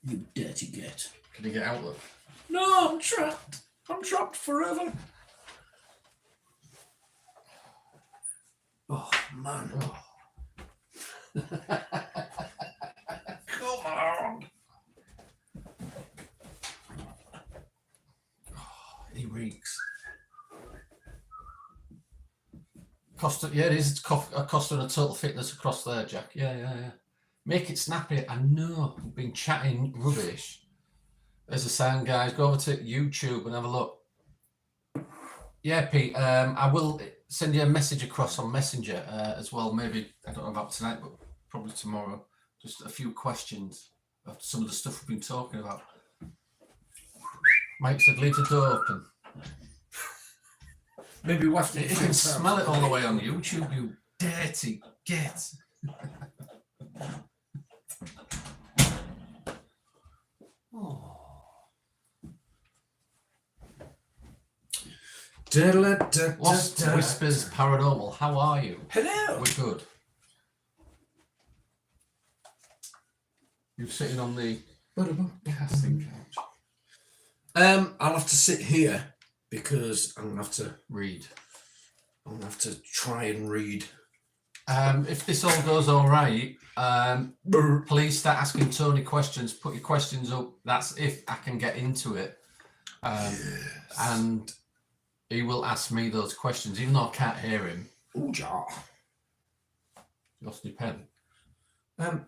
You dirty git. Can you get out though? No, I'm trapped. I'm trapped forever. Oh man. Oh. Come on. He reeks. Costa, yeah, it is. It's Costa and a Total Fitness across there, Jack. Yeah. Make it snappy. I know. We've been chatting rubbish. There's a sound, guys. Go over to YouTube and have a look. Yeah, Pete. I will send you a message across on Messenger as well. Maybe, I don't know about tonight, but probably tomorrow. Just a few questions of some of the stuff we've been talking about. Mike said, leave the door open. Maybe we'll have to. You can smell it all the way on YouTube, you dirty git. Lost Whispers Paranormal, how are you? Hello. We're good. You're sitting on the casting couch. I'll have to sit here because I'm gonna have to read. I'm gonna have to try and read. If this all goes all right, please start asking Tony questions. Put your questions up. That's if I can get into it. Yes. And he will ask me those questions, even though I can't hear him. Oh, ja. You lost your pen.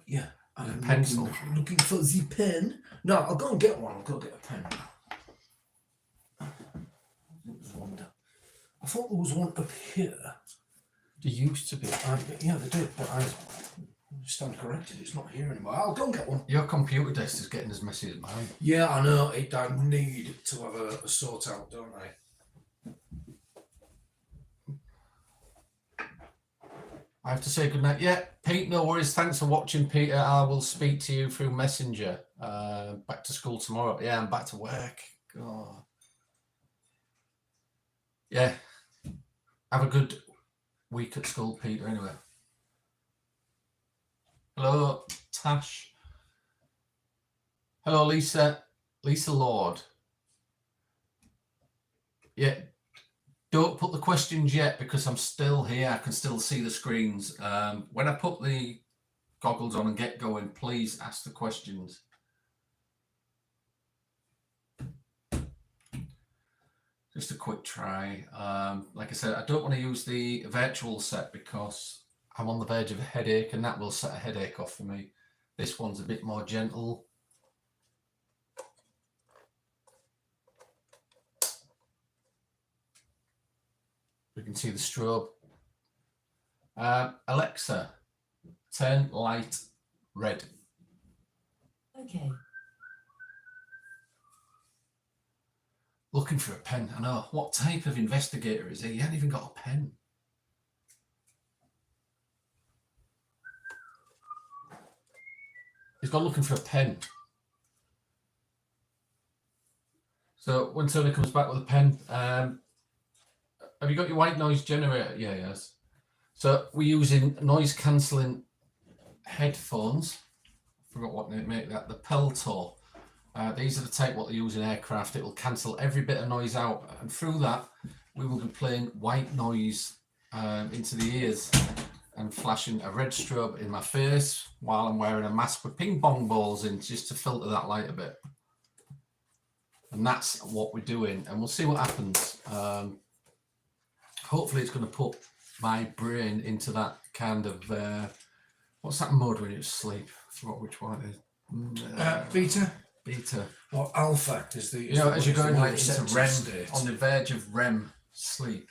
Yeah. I'm pencil. Looking for the pen. No, I'll go and get one. I'll go get a pen. I thought there was one up here. There used to be. Yeah, they did, but I stand corrected. It's not here anymore. I'll go and get one. Your computer desk is getting as messy as mine. Yeah, I know. I need to have a sort out, don't I? I have to say goodnight. Yeah, Pete, no worries. Thanks for watching, Peter. I will speak to you through Messenger. Back to school tomorrow. Yeah, I'm back to work. God. Yeah. Have a good week at school, Peter, anyway. Hello, Tash. Hello, Lisa. Lisa Lord. Yeah. Don't put the questions yet because I'm still here. I can still see the screens. When I put the goggles on and get going, please ask the questions. Just a quick try. Like I said, I don't want to use the virtual set because I'm on the verge of a headache, and that will set a headache off for me. This one's a bit more gentle. We can see the strobe. Alexa, turn light red. Okay. Looking for a pen. I know. What type of investigator is he? He hasn't even got a pen. He's gone looking for a pen. So when Tony comes back with a pen, have you got your white noise generator? Yeah, yes. So we're using noise cancelling headphones. Forgot what they make that. The Peltor. These are the type what they use in aircraft. It will cancel every bit of noise out, and through that we will be playing white noise into the ears and flashing a red strobe in my face while I'm wearing a mask with ping pong balls in, just to filter that light a bit. And that's what we're doing, and we'll see what happens. Hopefully it's going to put my brain into that kind of what's that mode when you sleep? I forgot which one it is. Beta. Beta. Or alpha is the. You know, as you're going like into receptive REM, state. on the verge of REM sleep.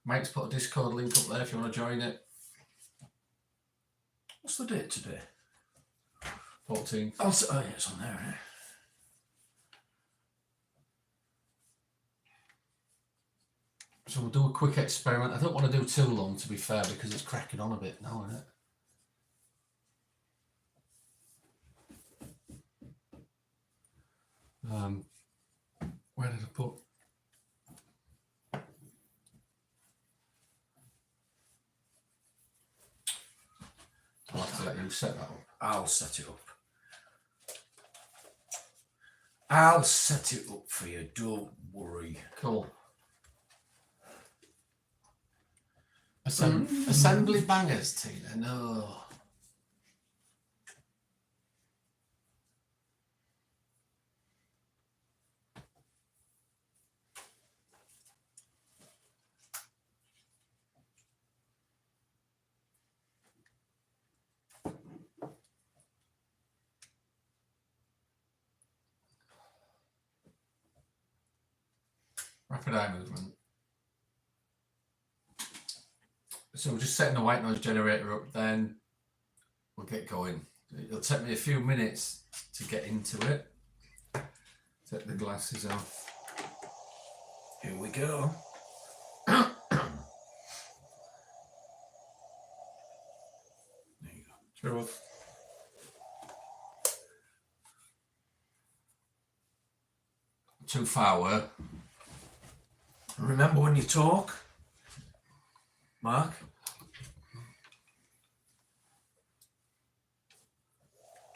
Mike's put a Discord link up there if you want to join it. What's the date today? 14th. Oh yeah, it's on there. Eh? So we'll do a quick experiment. I don't want to do too long, to be fair, because it's cracking on a bit now, isn't it? Where did I put? I'll have to let you set that up. I'll set it up. I'll set it up for you. Don't worry. Cool. Assembly bangers, Tina. No. Rapid eye movement. So we're just setting the white noise generator up, then we'll get going. It'll take me a few minutes to get into it. Take the glasses off. Here we go. There you go. Turn off. Too far, were? Remember when you talk, Mark?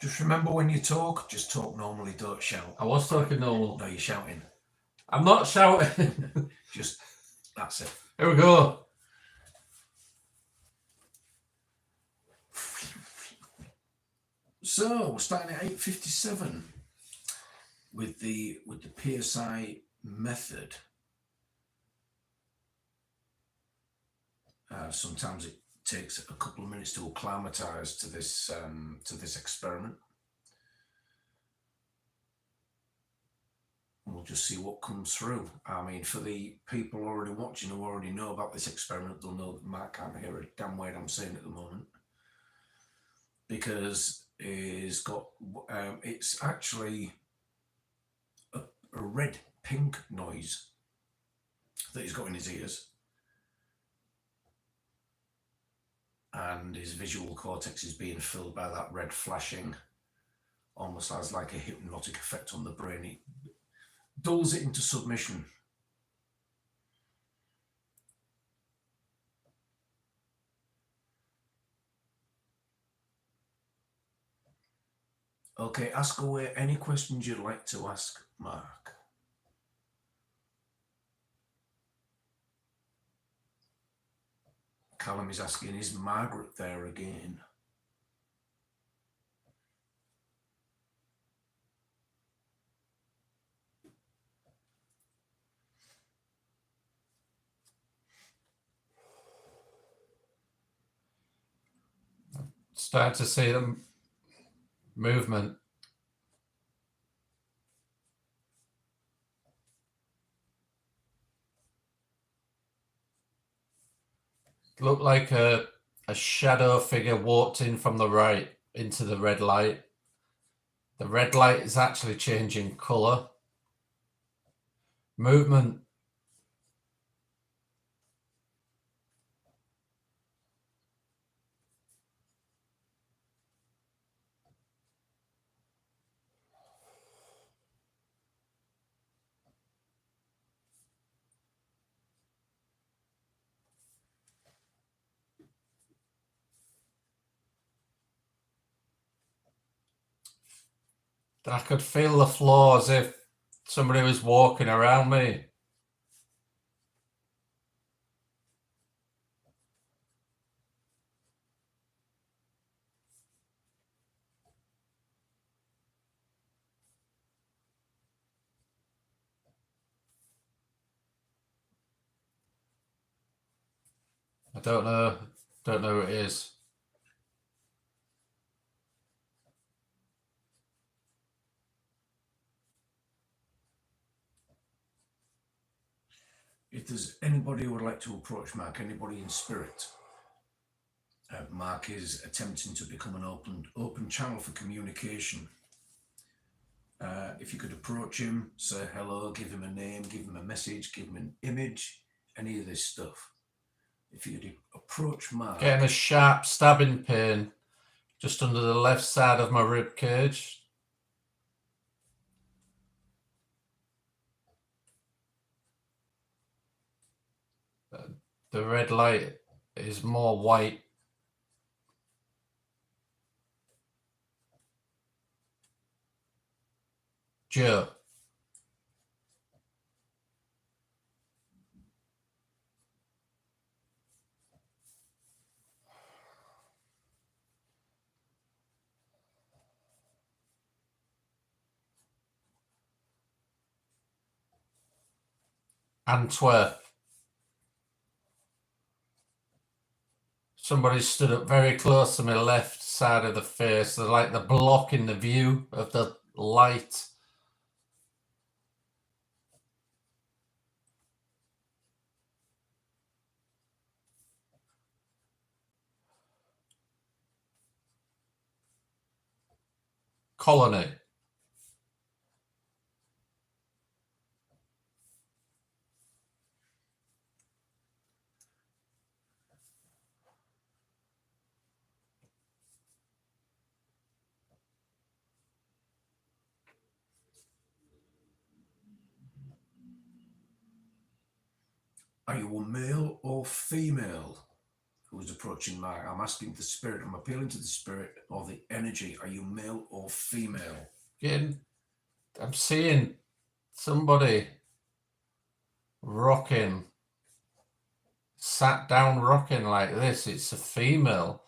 Just remember when you talk, just talk normally, don't shout. I was talking normal. No, you're shouting. I'm not shouting. Just, that's it. Here we go. So we're starting at 8:57 with the PSI method. Sometimes it takes a couple of minutes to acclimatise to this experiment. We'll just see what comes through. I mean, for the people already watching who already know about this experiment, they'll know that Mark can't hear a damn word I'm saying at the moment, because it's got it's actually a red pink noise that he's got in his ears, and his visual cortex is being filled by that red flashing, almost has like a hypnotic effect on the brain. It dulls it into submission. Okay, ask away any questions you'd like to ask Mark. Callum is asking, is Margaret there again? Starting to see the movement. Looked like a shadow figure walked in from the right into the red light. The red light is actually changing color. Movement. I could feel the floor as if somebody was walking around me. I don't know who it is. If there's anybody who would like to approach Mark, anybody in spirit, Mark is attempting to become an open channel for communication. If you could approach him, say hello, give him a name, give him a message, give him an image, any of this stuff. If you could approach Mark. Getting a sharp stabbing pain just under the left side of my rib cage. The red light is more white. Joe. Antwerp. Somebody stood up very close to my left side of the face. They're like they're blocking the view of the light. Colony. Are you a male or female who is approaching Mark? I'm asking the spirit. I'm appealing to the spirit or the energy. Are you male or female? Again, I'm seeing somebody rocking, sat down rocking like this. It's a female.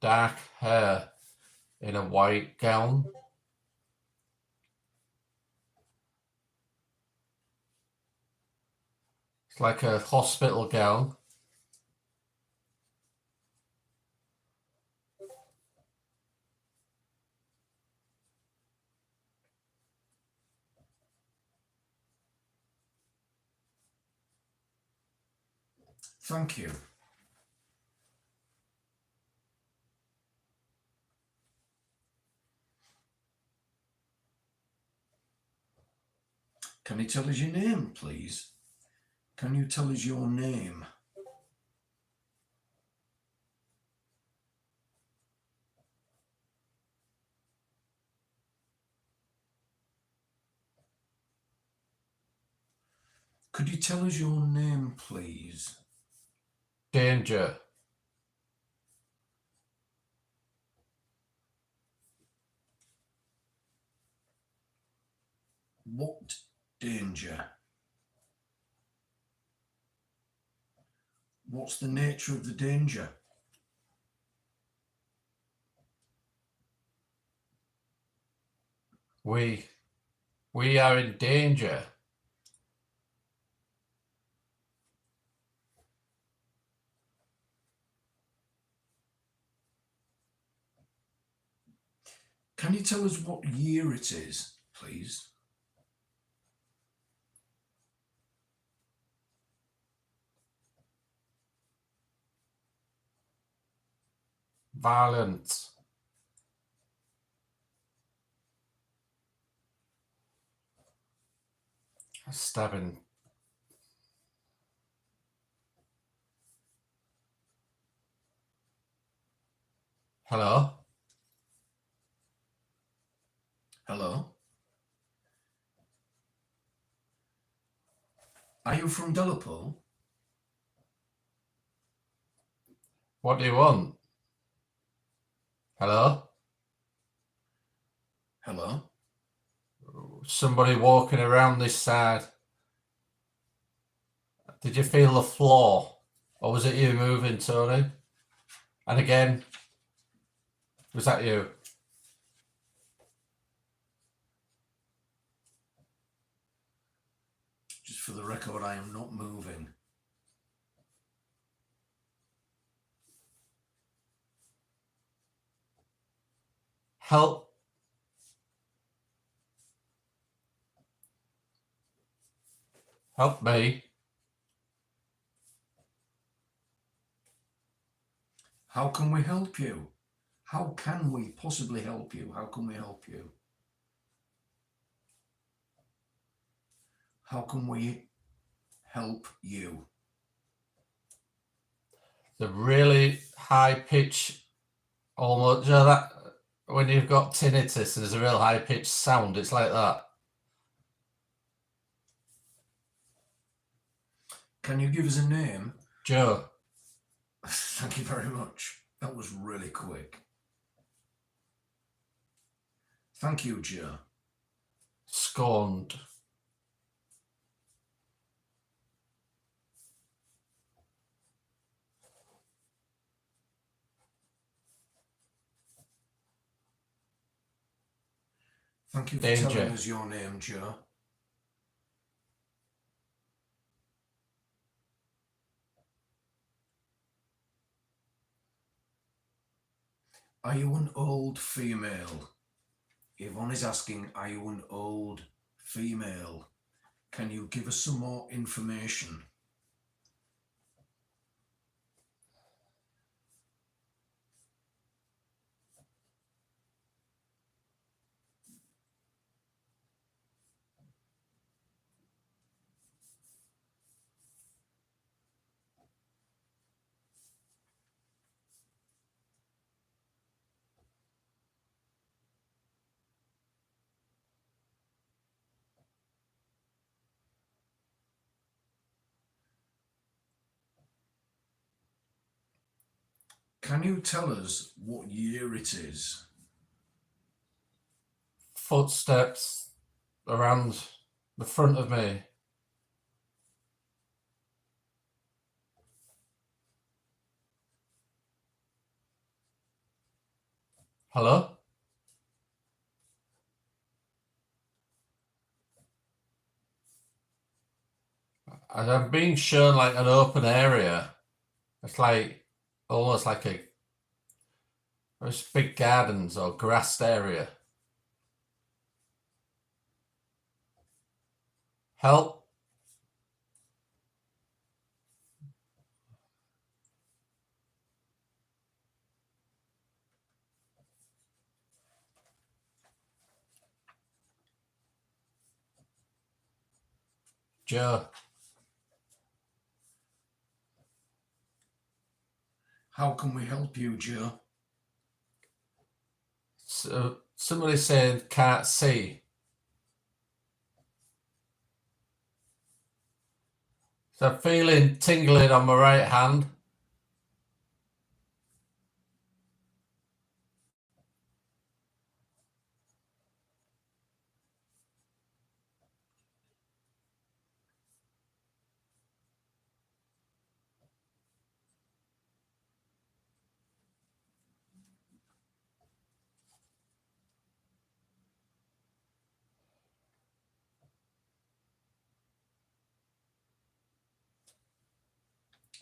Dark hair in a white gown. It's like a hospital gown. Thank you. Can you tell us your name, please? Can you tell us your name? Could you tell us your name, please? Danger. What danger? What's the nature of the danger? We are in danger. Can you tell us what year it is, please? Violent. Stabbing. Hello? Hello? Are you from Delapole? What do you want? Hello? Hello? Somebody walking around this side. Did you feel the floor? Or was it you moving, Tony? And again, was that you? Just for the record, I am not moving. Help. Help me. How can we help you? How can we possibly help you? How can we help you? How can we help you? The really high pitch, almost, you know that when you've got tinnitus and there's a real high pitched sound, it's like that. Can you give us a name? Joe. Thank you very much. That was really quick. Thank you, Joe. Scorned. Thank you for Danger. telling us your name, Joe. Are you an old female? Yvonne is asking, are you an old female? Can you give us some more information? Can you tell us what year it is? Footsteps around the front of me. Hello? And I'm being shown like an open area. It's like almost like there's big gardens or grassed area. Help. Joe. How can we help you, Joe? So somebody saying can't see. So I'm feeling tingling on my right hand.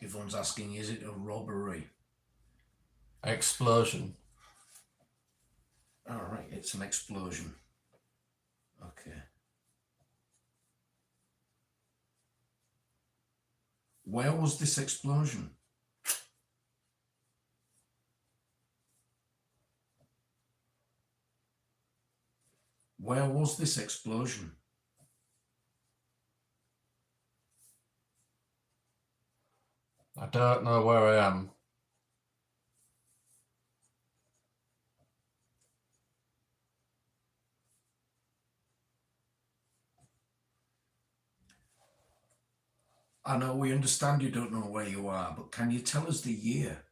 Yvonne's asking, is it a robbery? Explosion. All right, it's an explosion. Okay. Where was this explosion? Where was this explosion? I don't know where I am. I know we understand you don't know where you are, but can you tell us the year?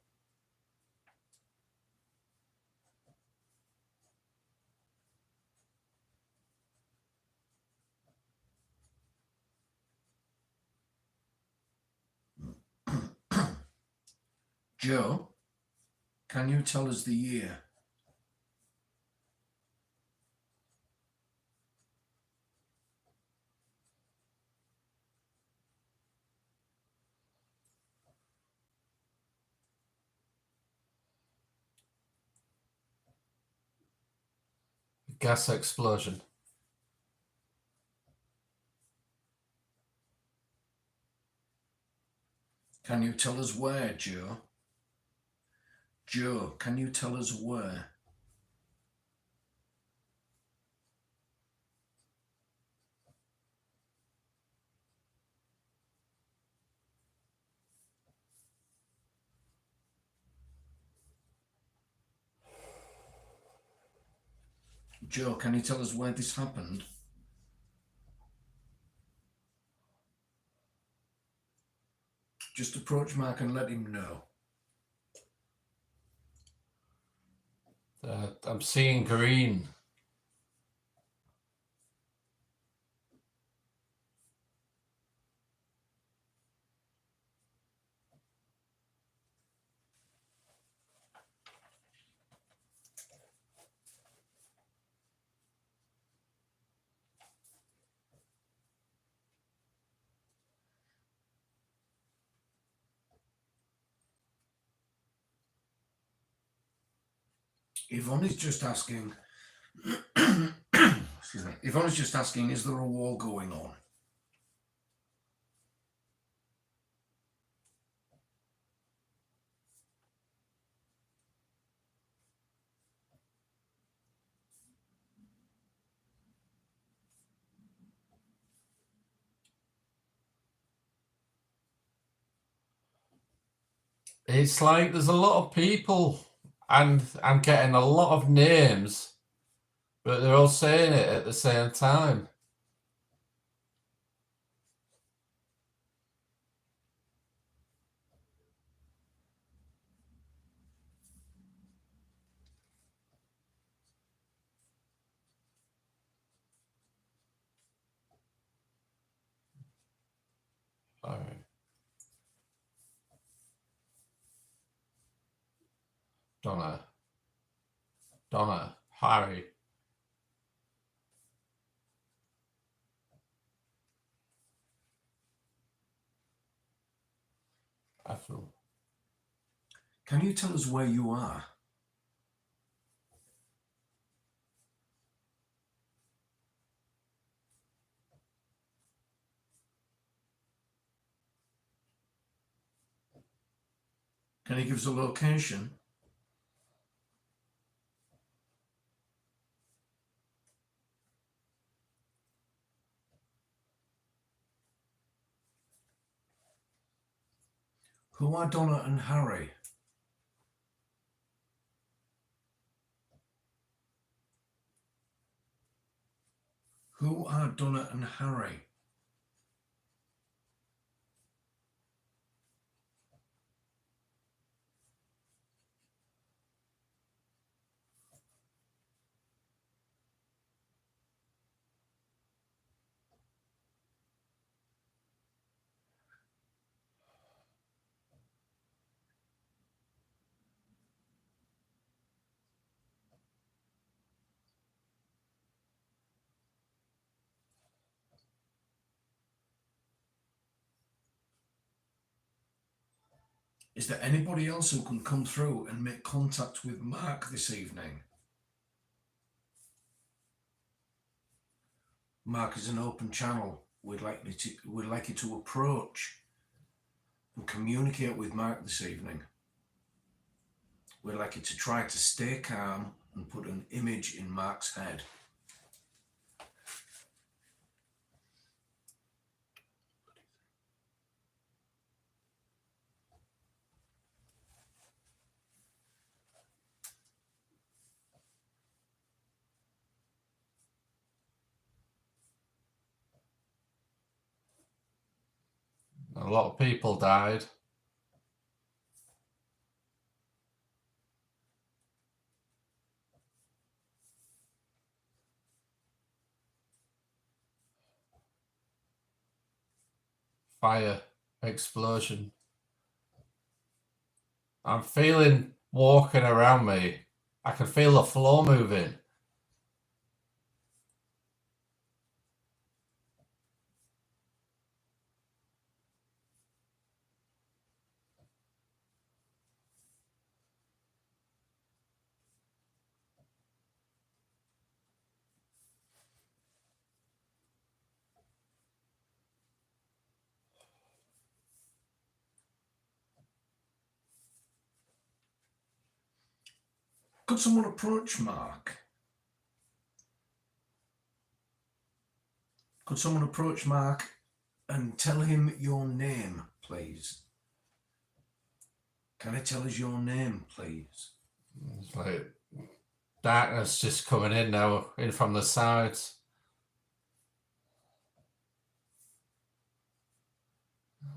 Joe, can you tell us the year? Gas explosion. Can you tell us where, Joe? Joe, can you tell us where? Joe, can you tell us where this happened? Just approach Mark and let him know. I'm seeing green. Yvonne is just asking, excuse me, Yvonne is just asking, is there a war going on? It's like there's a lot of people, and I'm getting a lot of names, but they're all saying it at the same time. All right. Donna, Harry. Ethel. Can you tell us where you are? Can you give us a location? Who are Donna and Harry? Who are Donna and Harry? Is there anybody else who can come through and make contact with Mark this evening? Mark is an open channel. We'd like you to approach and communicate with Mark this evening. We'd like you to try to stay calm and put an image in Mark's head. A lot of people died. Fire, explosion. I'm feeling walking around me. I can feel the floor moving. Could someone approach Mark? Could someone approach Mark and tell him your name, please? Can I tell us your name, please? It's like darkness just coming in now, in from the sides.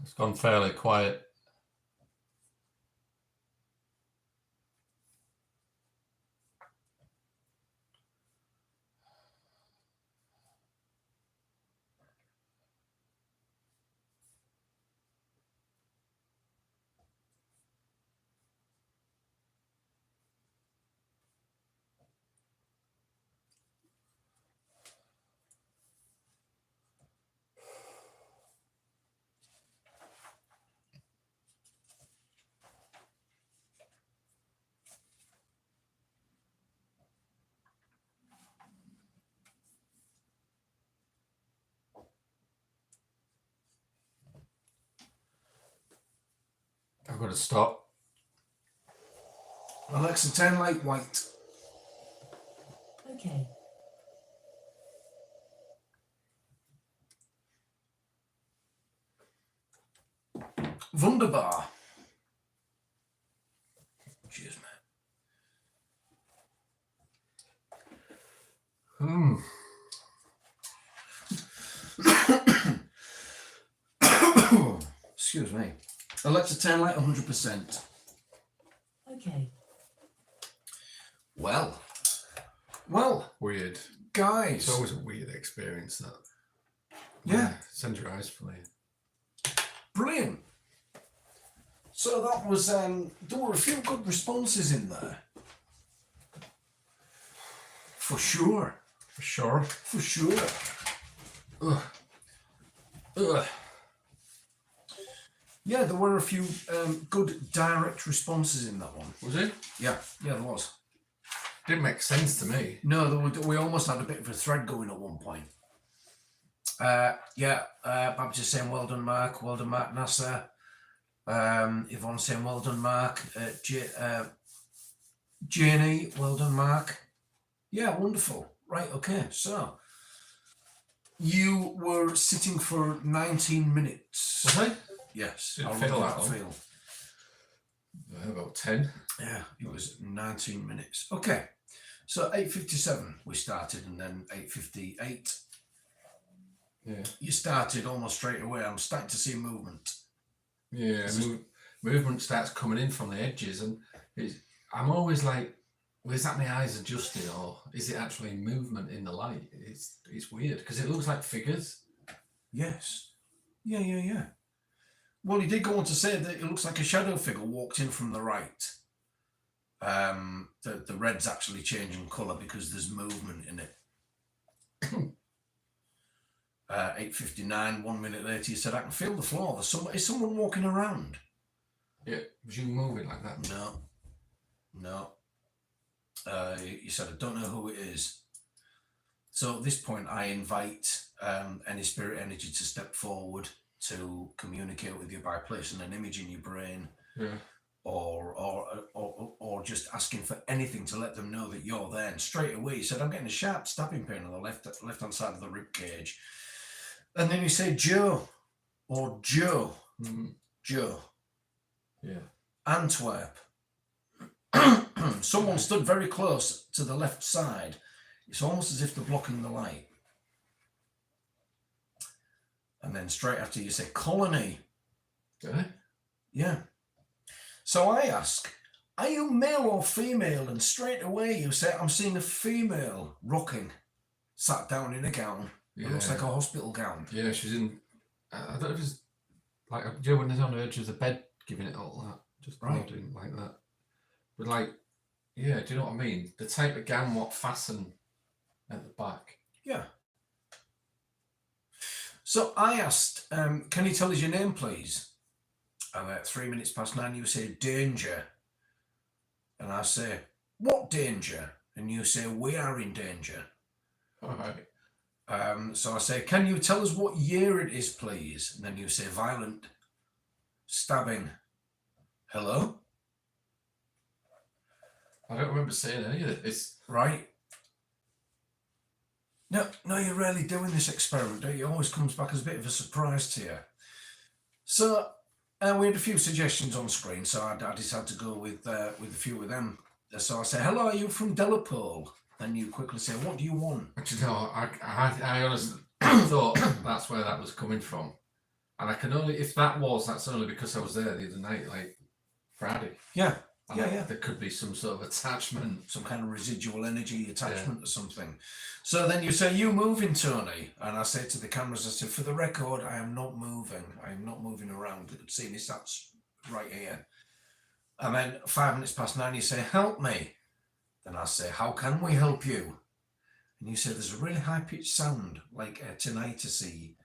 It's gone fairly quiet. I'm going to stop. Alexa, turn light white. Okay. Wunderbar. Cheers, man. Excuse me. Alexa, turn light 100%. Okay. Well, Weird. guys. It's always a weird experience, that. Yeah. Send your eyes flame. Brilliant. So that was, there were a few good responses in there. For sure. For sure. For sure. Ugh. Ugh. Yeah, there were a few good direct responses in that one. Was it? Yeah, there was. Didn't make sense to me. No, we almost had a bit of a thread going at one point. Baptist saying, well done, Mark. Well done, Mark Nasser. Yvonne saying, well done, Mark. Janie, well done, Mark. Yeah, wonderful. Right, okay. So, you were sitting for 19 minutes. Was I? Yes. Didn't How feel long that did long. feel? About 10. Yeah, it was 19 minutes. Okay. So 8:57 we started, and then 8:58. Yeah. You started almost straight away. I'm starting to see movement. Yeah. Movement starts coming in from the edges, and I'm always like, well, is that my eyes adjusting, or is it actually movement in the light? It's weird because it looks like figures. Yes. Yeah. Well, he did go on to say that it looks like a shadow figure walked in from the right. The red's actually changing colour because there's movement in it. 8:59, 1 minute later, he said, I can feel the floor. Is someone walking around? Yeah. Was you moving like that? No. He said, I don't know who it is. So at this point, I invite any spirit energy to step forward to communicate with you by placing an image in your brain, Yeah. or just asking for anything to let them know that you're there. And straight away, he said, "I'm getting a sharp stabbing pain on the left hand side of the rib cage." And then you say, "Joe," or "Joe," "Joe," Yeah. "Antwerp." Someone stood very close to the left side. It's almost as if they're blocking the light. And then straight after you say, "Colony." Okay. Yeah. So I ask, "Are you male or female?" And straight away you say, "I'm seeing a female rocking, sat down in a gown. Yeah. It looks like a hospital gown." Yeah, she's in. I don't know if it's like, do you know when there's on the edge of the bed, giving it all that, just Right. nodding like that. But like, yeah, do you know what I mean? The type of gown what fasten at the back. Yeah. So I asked, "Can you tell us your name, please?" And at 9:03 you say, "Danger." And I say, "What danger?" And you say, "We are in danger." All right. So I say, "Can you tell us what year it is, please?" And then you say, "Violent stabbing." Hello? I don't remember saying any of this. Right? No, you're rarely doing this experiment, don't you? It always comes back as a bit of a surprise to you. So we had a few suggestions on screen, so I decided to go with a few of them. So I say, "Hello, are you from Delapole?" And you quickly say, "What do you want?" Actually, no, I honestly thought that's where that was coming from. And I can only, if that's only because I was there the other night, like Friday. Yeah. And Yeah. There could be some sort of attachment. Some kind of residual energy attachment or something. So then you say, "You moving, Tony?" And I say to the cameras, I said, "For the record, I am not moving. I am not moving around. See me, that's right here." And then 9:05 you say, "Help me." Then I say, "How can we help you?" And you say, "There's a really high-pitched sound, like a tinnitus-y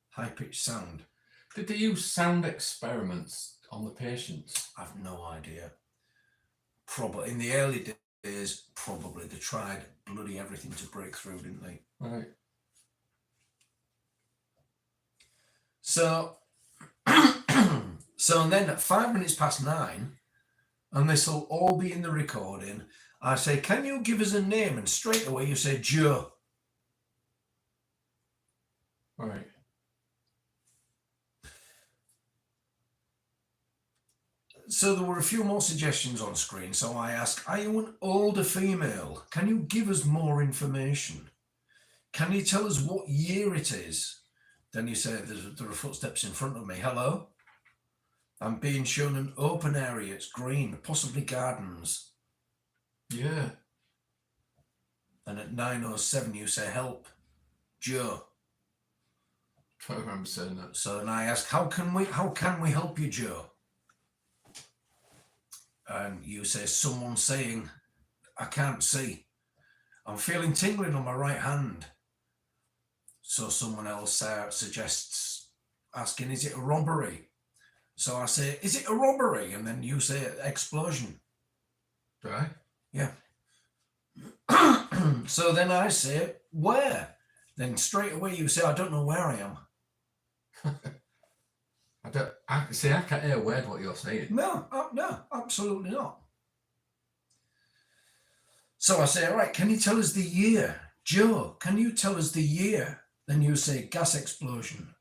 high-pitched sound." Did they use sound experiments on the patients? I've no idea. Probably in the early days, probably they tried bloody everything to break through, didn't they? Right. So, and then at 9:05, and this will all be in the recording, I say, "Can you give us a name?" And straight away you say, "Joe." Right. So there were a few more suggestions on screen. So I ask, "Are you an older female? Can you give us more information? Can you tell us what year it is?" Then you say, "There are footsteps in front of me. Hello? I'm being shown an open area. It's green, possibly gardens." Yeah. And at 9:07 you say, "Help, Joe." I don't remember saying that. So then I ask, how can we help you, Joe?" And you say, "Someone saying, I can't see. I'm feeling tingling on my right hand." So someone else suggests asking, "Is it a robbery?" So I say, "Is it a robbery?" And then you say, "Explosion." Right. Yeah. So then I say, "Where?" Then straight away you say, "I don't know where I am." I can't hear a word what you're saying. No, absolutely not. So I say, "All right, can you tell us the year? Joe, can you tell us the year?" Then you say, "Gas explosion."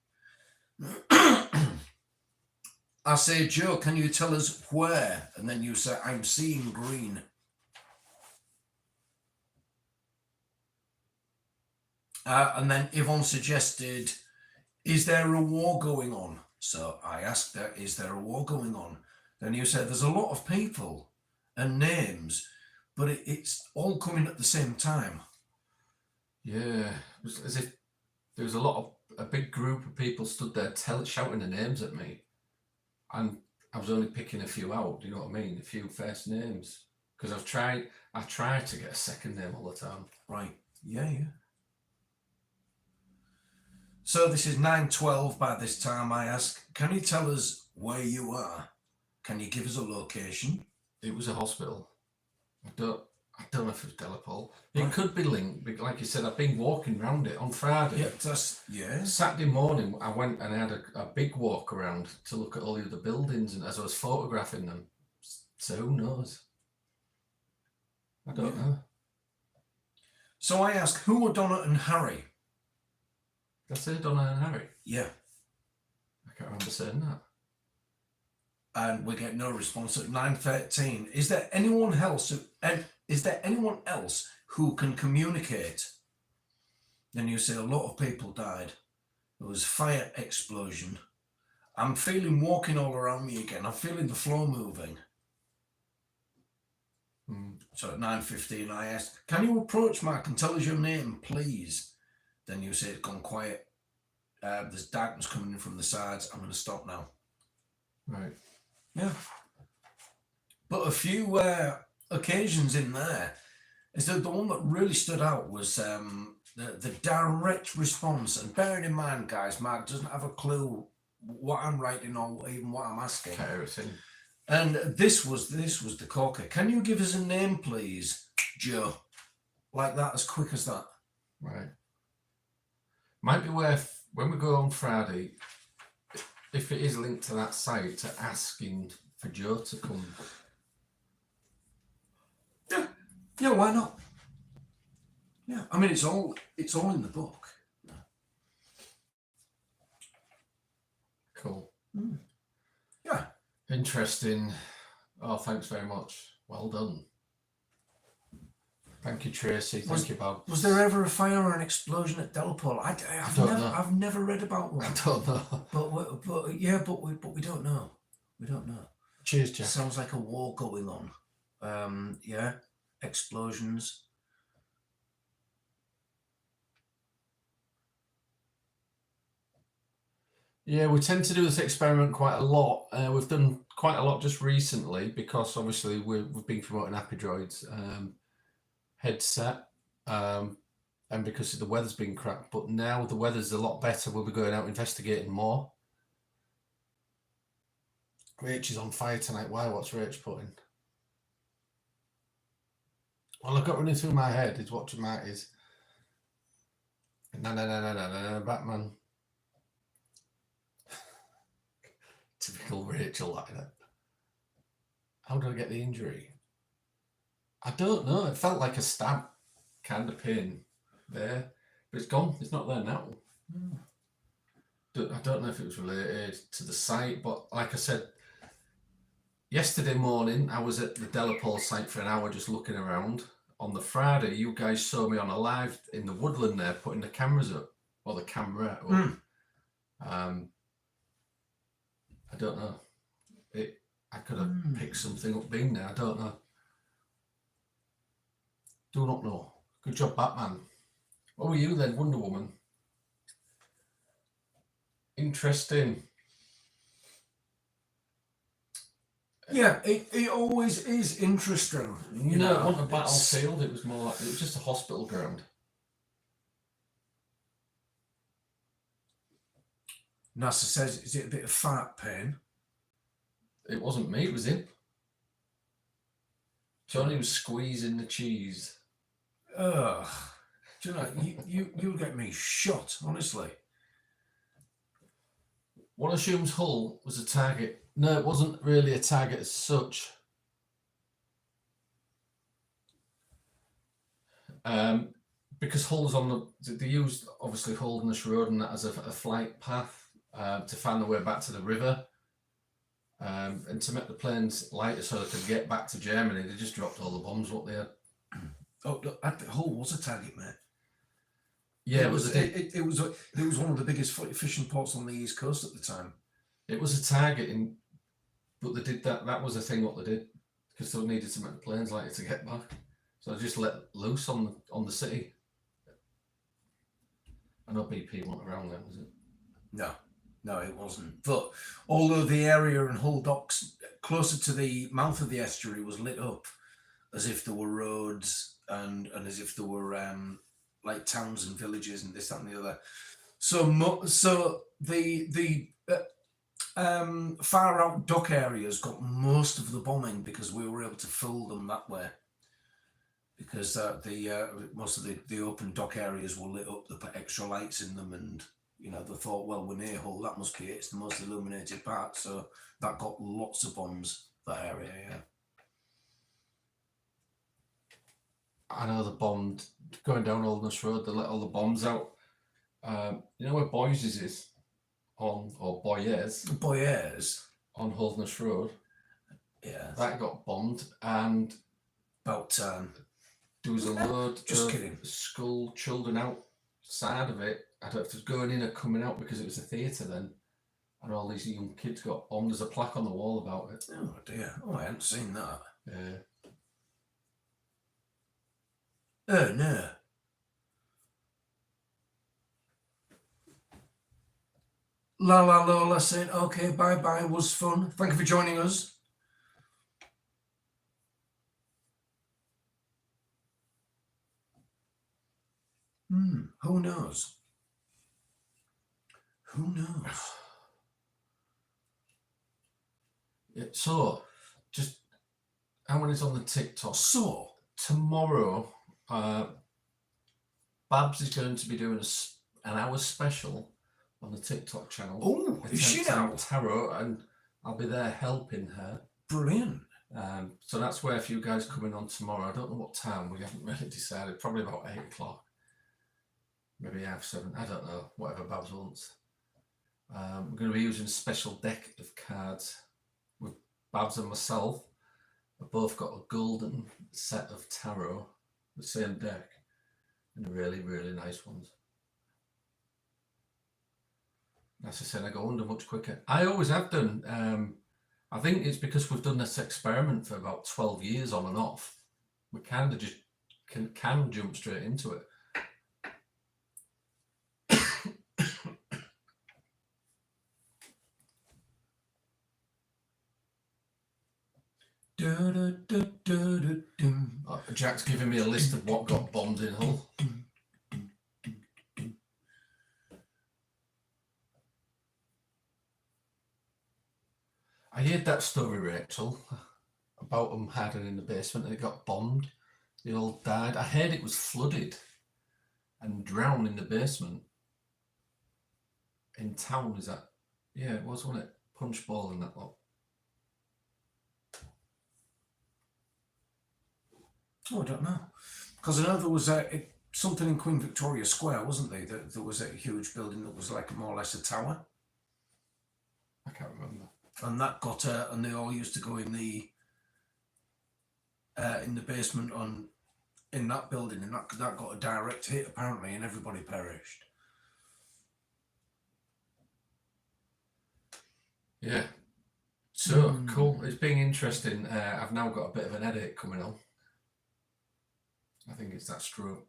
I say, "Joe, can you tell us where?" And then you say, "I'm seeing green." And then Yvonne suggested, "Is there a war going on?" So I asked her, "Is there a war going on?" Then you said, "There's a lot of people and names, but it's all coming at the same time." Yeah. It was as if there was a big group of people stood there shouting their names at me. And I was only picking a few out, do you know what I mean? A few first names. Because I tried to get a second name all the time. Right. Yeah. So this is 9:12 by this time. I ask, "Can you tell us where you are? Can you give us a location?" It was a hospital. I don't know if it was Delapole. It could be linked, because like you said, I've been walking around it on Friday. Yeah, that's Saturday morning, I went and I had a big walk around to look at all the other buildings, and as I was photographing them, so who knows? I don't know. So I asked, who were Donna and Harry? Did I say Donna and Harry? Yeah. I can't remember saying that. And we get no response at 9:13. Is there anyone else? Is there anyone else who can communicate? Then you say a lot of people died. There was fire explosion. I'm feeling walking all around me again. I'm feeling the floor moving. So at 9:15, I asked, "Can you approach Mark and tell us your name, please?" Then you say it's gone quiet. There's darkness coming in from the sides. I'm going to stop now. Right. Yeah. But a few occasions in there, is that the one that really stood out was the direct response. And bearing in mind, guys, Mark doesn't have a clue what I'm writing or even what I'm asking. Everything. And this was the corker. Can you give us a name, please, Joe? Like that, as quick as that. Right. Might be worth, when we go on Friday, if it is linked to that site, to asking for Joe to come. Yeah, why not? Yeah, I mean, it's all in the book. Cool. Yeah. Interesting. Oh, thanks very much. Well done. Thank you, Tracy. Thank you, Bob. Was there ever a fire or an explosion at Delapole? I've never read about one. I don't know. But we don't know. We don't know. Cheers, Jack. Sounds like a war going on. Yeah, explosions. Yeah, we tend to do this experiment quite a lot. We've done quite a lot just recently because obviously we've been promoting Happy Droid's headset, and because the weather's been crap. But now the weather's a lot better, we'll be going out investigating more. Rach is on fire tonight. Why? What's Rach putting? All I've got running through my head is watching Mark is no, Batman. Typical Rachel, like that. How did I get the injury? I don't know. It felt like a stab kind of pain there, but it's gone. It's not there now. I don't know if it was related to the site, but like I said, yesterday morning I was at the Delapole site for an hour just looking around. On the Friday, you guys saw me on a live in the woodland there, putting the cameras up, or the camera up. I don't know. I could have picked something up being there. I don't know. Do not know. Good job, Batman. What were you then, Wonder Woman? Interesting. Yeah, it always is interesting. It wasn't a battlefield. It was more like, it was just a hospital ground. NASA says, is it a bit of fart pain? It wasn't me, it was him. Johnny was squeezing the cheese. Ugh. Do you know, you'll get me shot, honestly. One assumes Hull was a target. No, it wasn't really a target as such. Because Hull's on they used obviously Holderness Road and that as a flight path to find their way back to the river. And to make the planes lighter so they could get back to Germany, they just dropped all the bombs what they had. Oh, look, Hull was a target, mate. Yeah, it was one of the biggest fishing ports on the East Coast at the time. It was a target, but they did that. That was the thing what they did because they needed to make the planes lighter to get back. So they just let loose on the city. I know BP weren't around then, was it? No, it wasn't. But although the area in Hull docks closer to the mouth of the estuary was lit up as if there were roads and as if there were like towns and villages and this, that, and the other. So the far out dock areas got most of the bombing because we were able to fill them that way. because most of the open dock areas were lit up. They put extra lights in them, and they thought, well, we're near Hull, that must be it. It's the most illuminated part, so that got lots of bombs. That area, yeah. I know they bombed going down Oldness Road. They let all the bombs out. You know where Boyes is or Boyes Boyers. on Holdness Road? Yeah. That got bombed, and About there was a load Just of kidding. school children outside of it. I don't know if it was going in or coming out because it was a theatre then, and all these young kids got bombed. There's a plaque on the wall about it. oh dear. Oh, I hadn't seen that. Oh no. La La Lola saying, okay, bye bye, was fun. Thank you for joining us. Who knows? Who knows? Yeah, so, just how many's on the TikTok? So, Tomorrow, Babs is going to be doing an hour special on the TikTok channel. oh, is she now? Tarot, and I'll be there helping her. Brilliant. So that's where if you guys coming on tomorrow, I don't know what time, we haven't really decided, probably about 8 o'clock, maybe 7:30, I don't know, whatever Babs wants. We're going to be using a special deck of cards with Babs and myself. We've both got a golden set of tarot, the same deck, and really, really nice ones. As I said, I go under much quicker. I always have done. I think it's because we've done this experiment for about 12 years on and off. We kind of just can jump straight into it. Jack's giving me a list of what got bombed in Hull. I heard that story, Rachel, about them hiding in the basement and it got bombed. They all died. I heard it was flooded and drowned in the basement. In town, is that? Yeah, it was, wasn't it? Punchball and that lot. Oh, I don't know. Because I know there was something in Queen Victoria Square, wasn't there? There was a huge building that was like more or less a tower. I can't remember. And that got and they all used to go in the basement in that building, and that got a direct hit apparently, and everybody perished. Yeah. So cool. It's been interesting. I've now got a bit of an headache coming on. I think it's that stroke.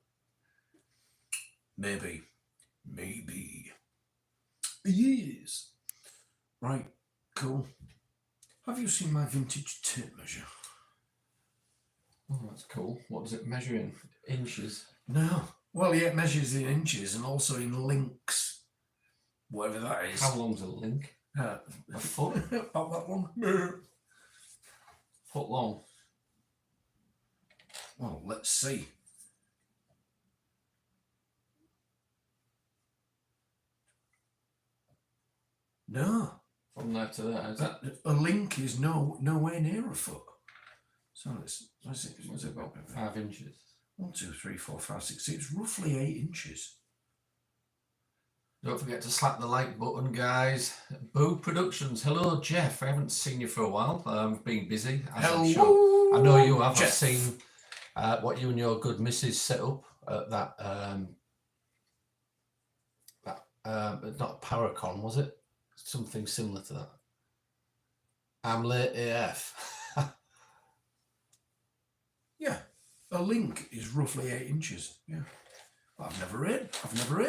Maybe. Yes. Right. Cool. Have you seen my vintage tape measure? Oh, that's cool. What does it measure in? Inches? No. Well, yeah, it measures in inches and also in links. Whatever that is. How long's a link? A foot? About that long. Foot long. Well, let's see. No. From there to there, is that? A link is nowhere near a foot. So what's it about? 5 inches. 1, 2, 3, 4, 5, 6. It's roughly 8 inches. Don't forget to slap the like button, guys. Boo Productions. Hello, Jeff. I haven't seen you for a while. I've been busy. Hello, I know you have. Jeff. I've seen what you and your good missus set up at that. Not Paracon, was it? Something similar to that. I'm late AF. Yeah, a link is roughly 8 inches. Yeah, well, I've never read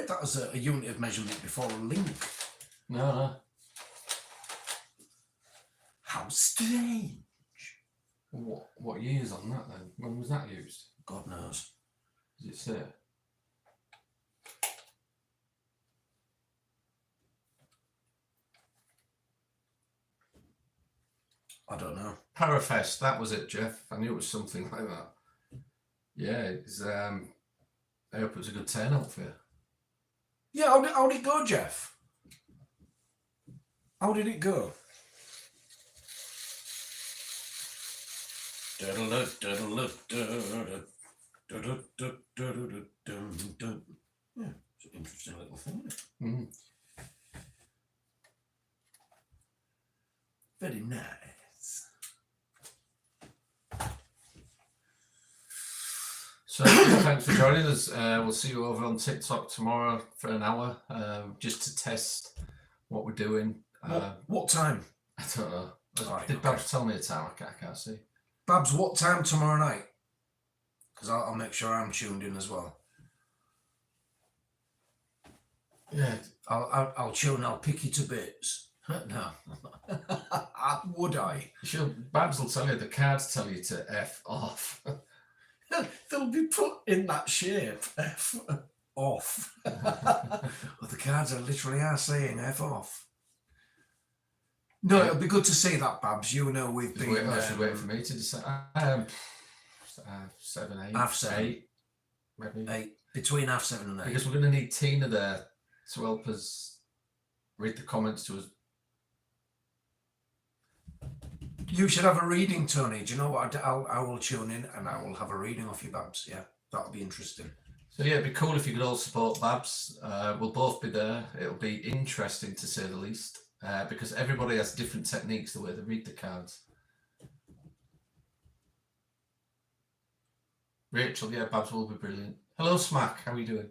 that as a unit of measurement before. A link. No. How strange. What years on that then? When was that used? God knows. Does it say? I don't know. Parafest, that was it, Jeff. I knew it was something like that. Yeah, it's, I hope it was a good turnout for you. Yeah, how did it go, Jeff? How did it go? Yeah, it's an interesting little thing, isn't it? Mm. Very nice. So thanks for joining us. We'll see you over on TikTok tomorrow for an hour, just to test what we're doing. What time? I don't know. Right, Did okay. Babs tell me a time? I can't see. Babs, what time tomorrow night? Because I'll make sure I'm tuned in as well. Yeah, I'll tune. I'll pick you to bits. No, would I? Babs will tell you. The cards tell you to F off. They'll be put in that shape. F off. Well, the cards are literally saying F off. No, Yeah. it'll be good to see that, Babs. You know we've Just been. wait, wait for me to decide. 7, 8, Half 7. 8, maybe. 8, between half 7 and 8. Because we're going to need Tina there to help us read the comments to us. You should have a reading, Tony. Do you know what? I will tune in and I will have a reading off you, Babs. Yeah, that'll be interesting. So yeah, it'd be cool if you could all support Babs. We'll both be there. It'll be interesting to say the least, because everybody has different techniques the way they read the cards. Rachel, yeah, Babs will be brilliant. Hello, Smack. How are you doing?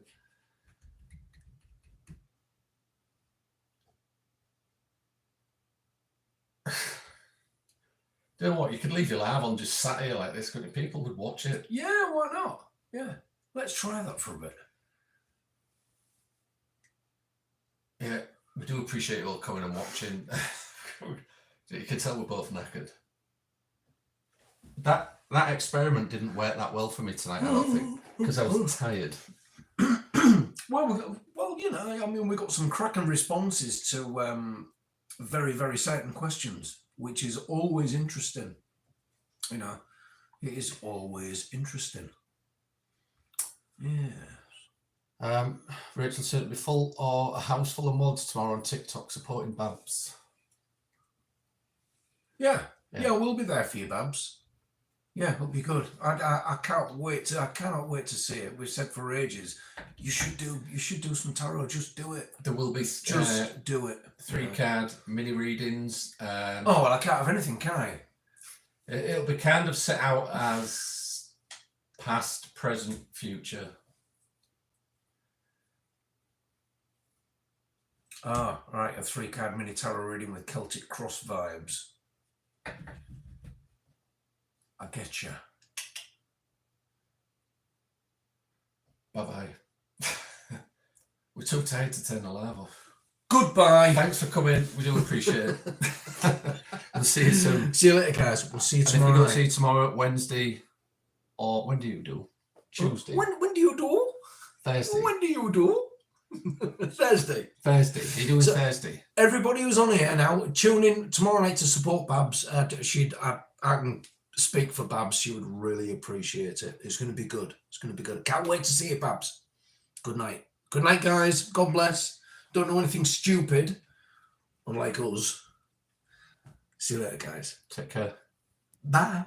You know what? You could leave your live on just sat here like this, couldn't you? People would watch it. Yeah, why not? Yeah, let's try that for a bit. Yeah, we do appreciate you all coming and watching. You can tell we're both knackered. That experiment didn't work that well for me tonight, I don't think, because I was tired. Well, you know, I mean, we got some cracking responses to very, very certain questions, which is always interesting. You know, it is always interesting. Yeah. Rachel said it'd be full or a house full of mods tomorrow on TikTok supporting Babs. Yeah, we'll be there for you, Babs. Yeah, it'll be good. I can't wait. I cannot wait to see it. We've said for ages, you should do some tarot. Just do it. There will be Just do it. 3-card mini readings. Oh well, I can't have anything, can I? It'll be kind of set out as past, present, future. Ah, right, a 3-card mini tarot reading with Celtic cross vibes. I get you. Bye-bye. We're too tired to turn the live off. Goodbye. Thanks for coming. We do appreciate it. We'll see you soon. See you later, guys. We'll see you And if we tomorrow. don't see you tomorrow, Wednesday, or when do you do? Tuesday. When do you do? Thursday. When do you do? Thursday. Thursday. Are you doing So- Thursday? Everybody who's on here now, tune in tomorrow night to support Babs. I can speak for Babs. She would really appreciate it. It's going to be good. It's going to be good. Can't wait to see you, Babs. Good night. Good night, guys. God bless. Don't know anything stupid, unlike us. See you later, guys. Take care. Bye.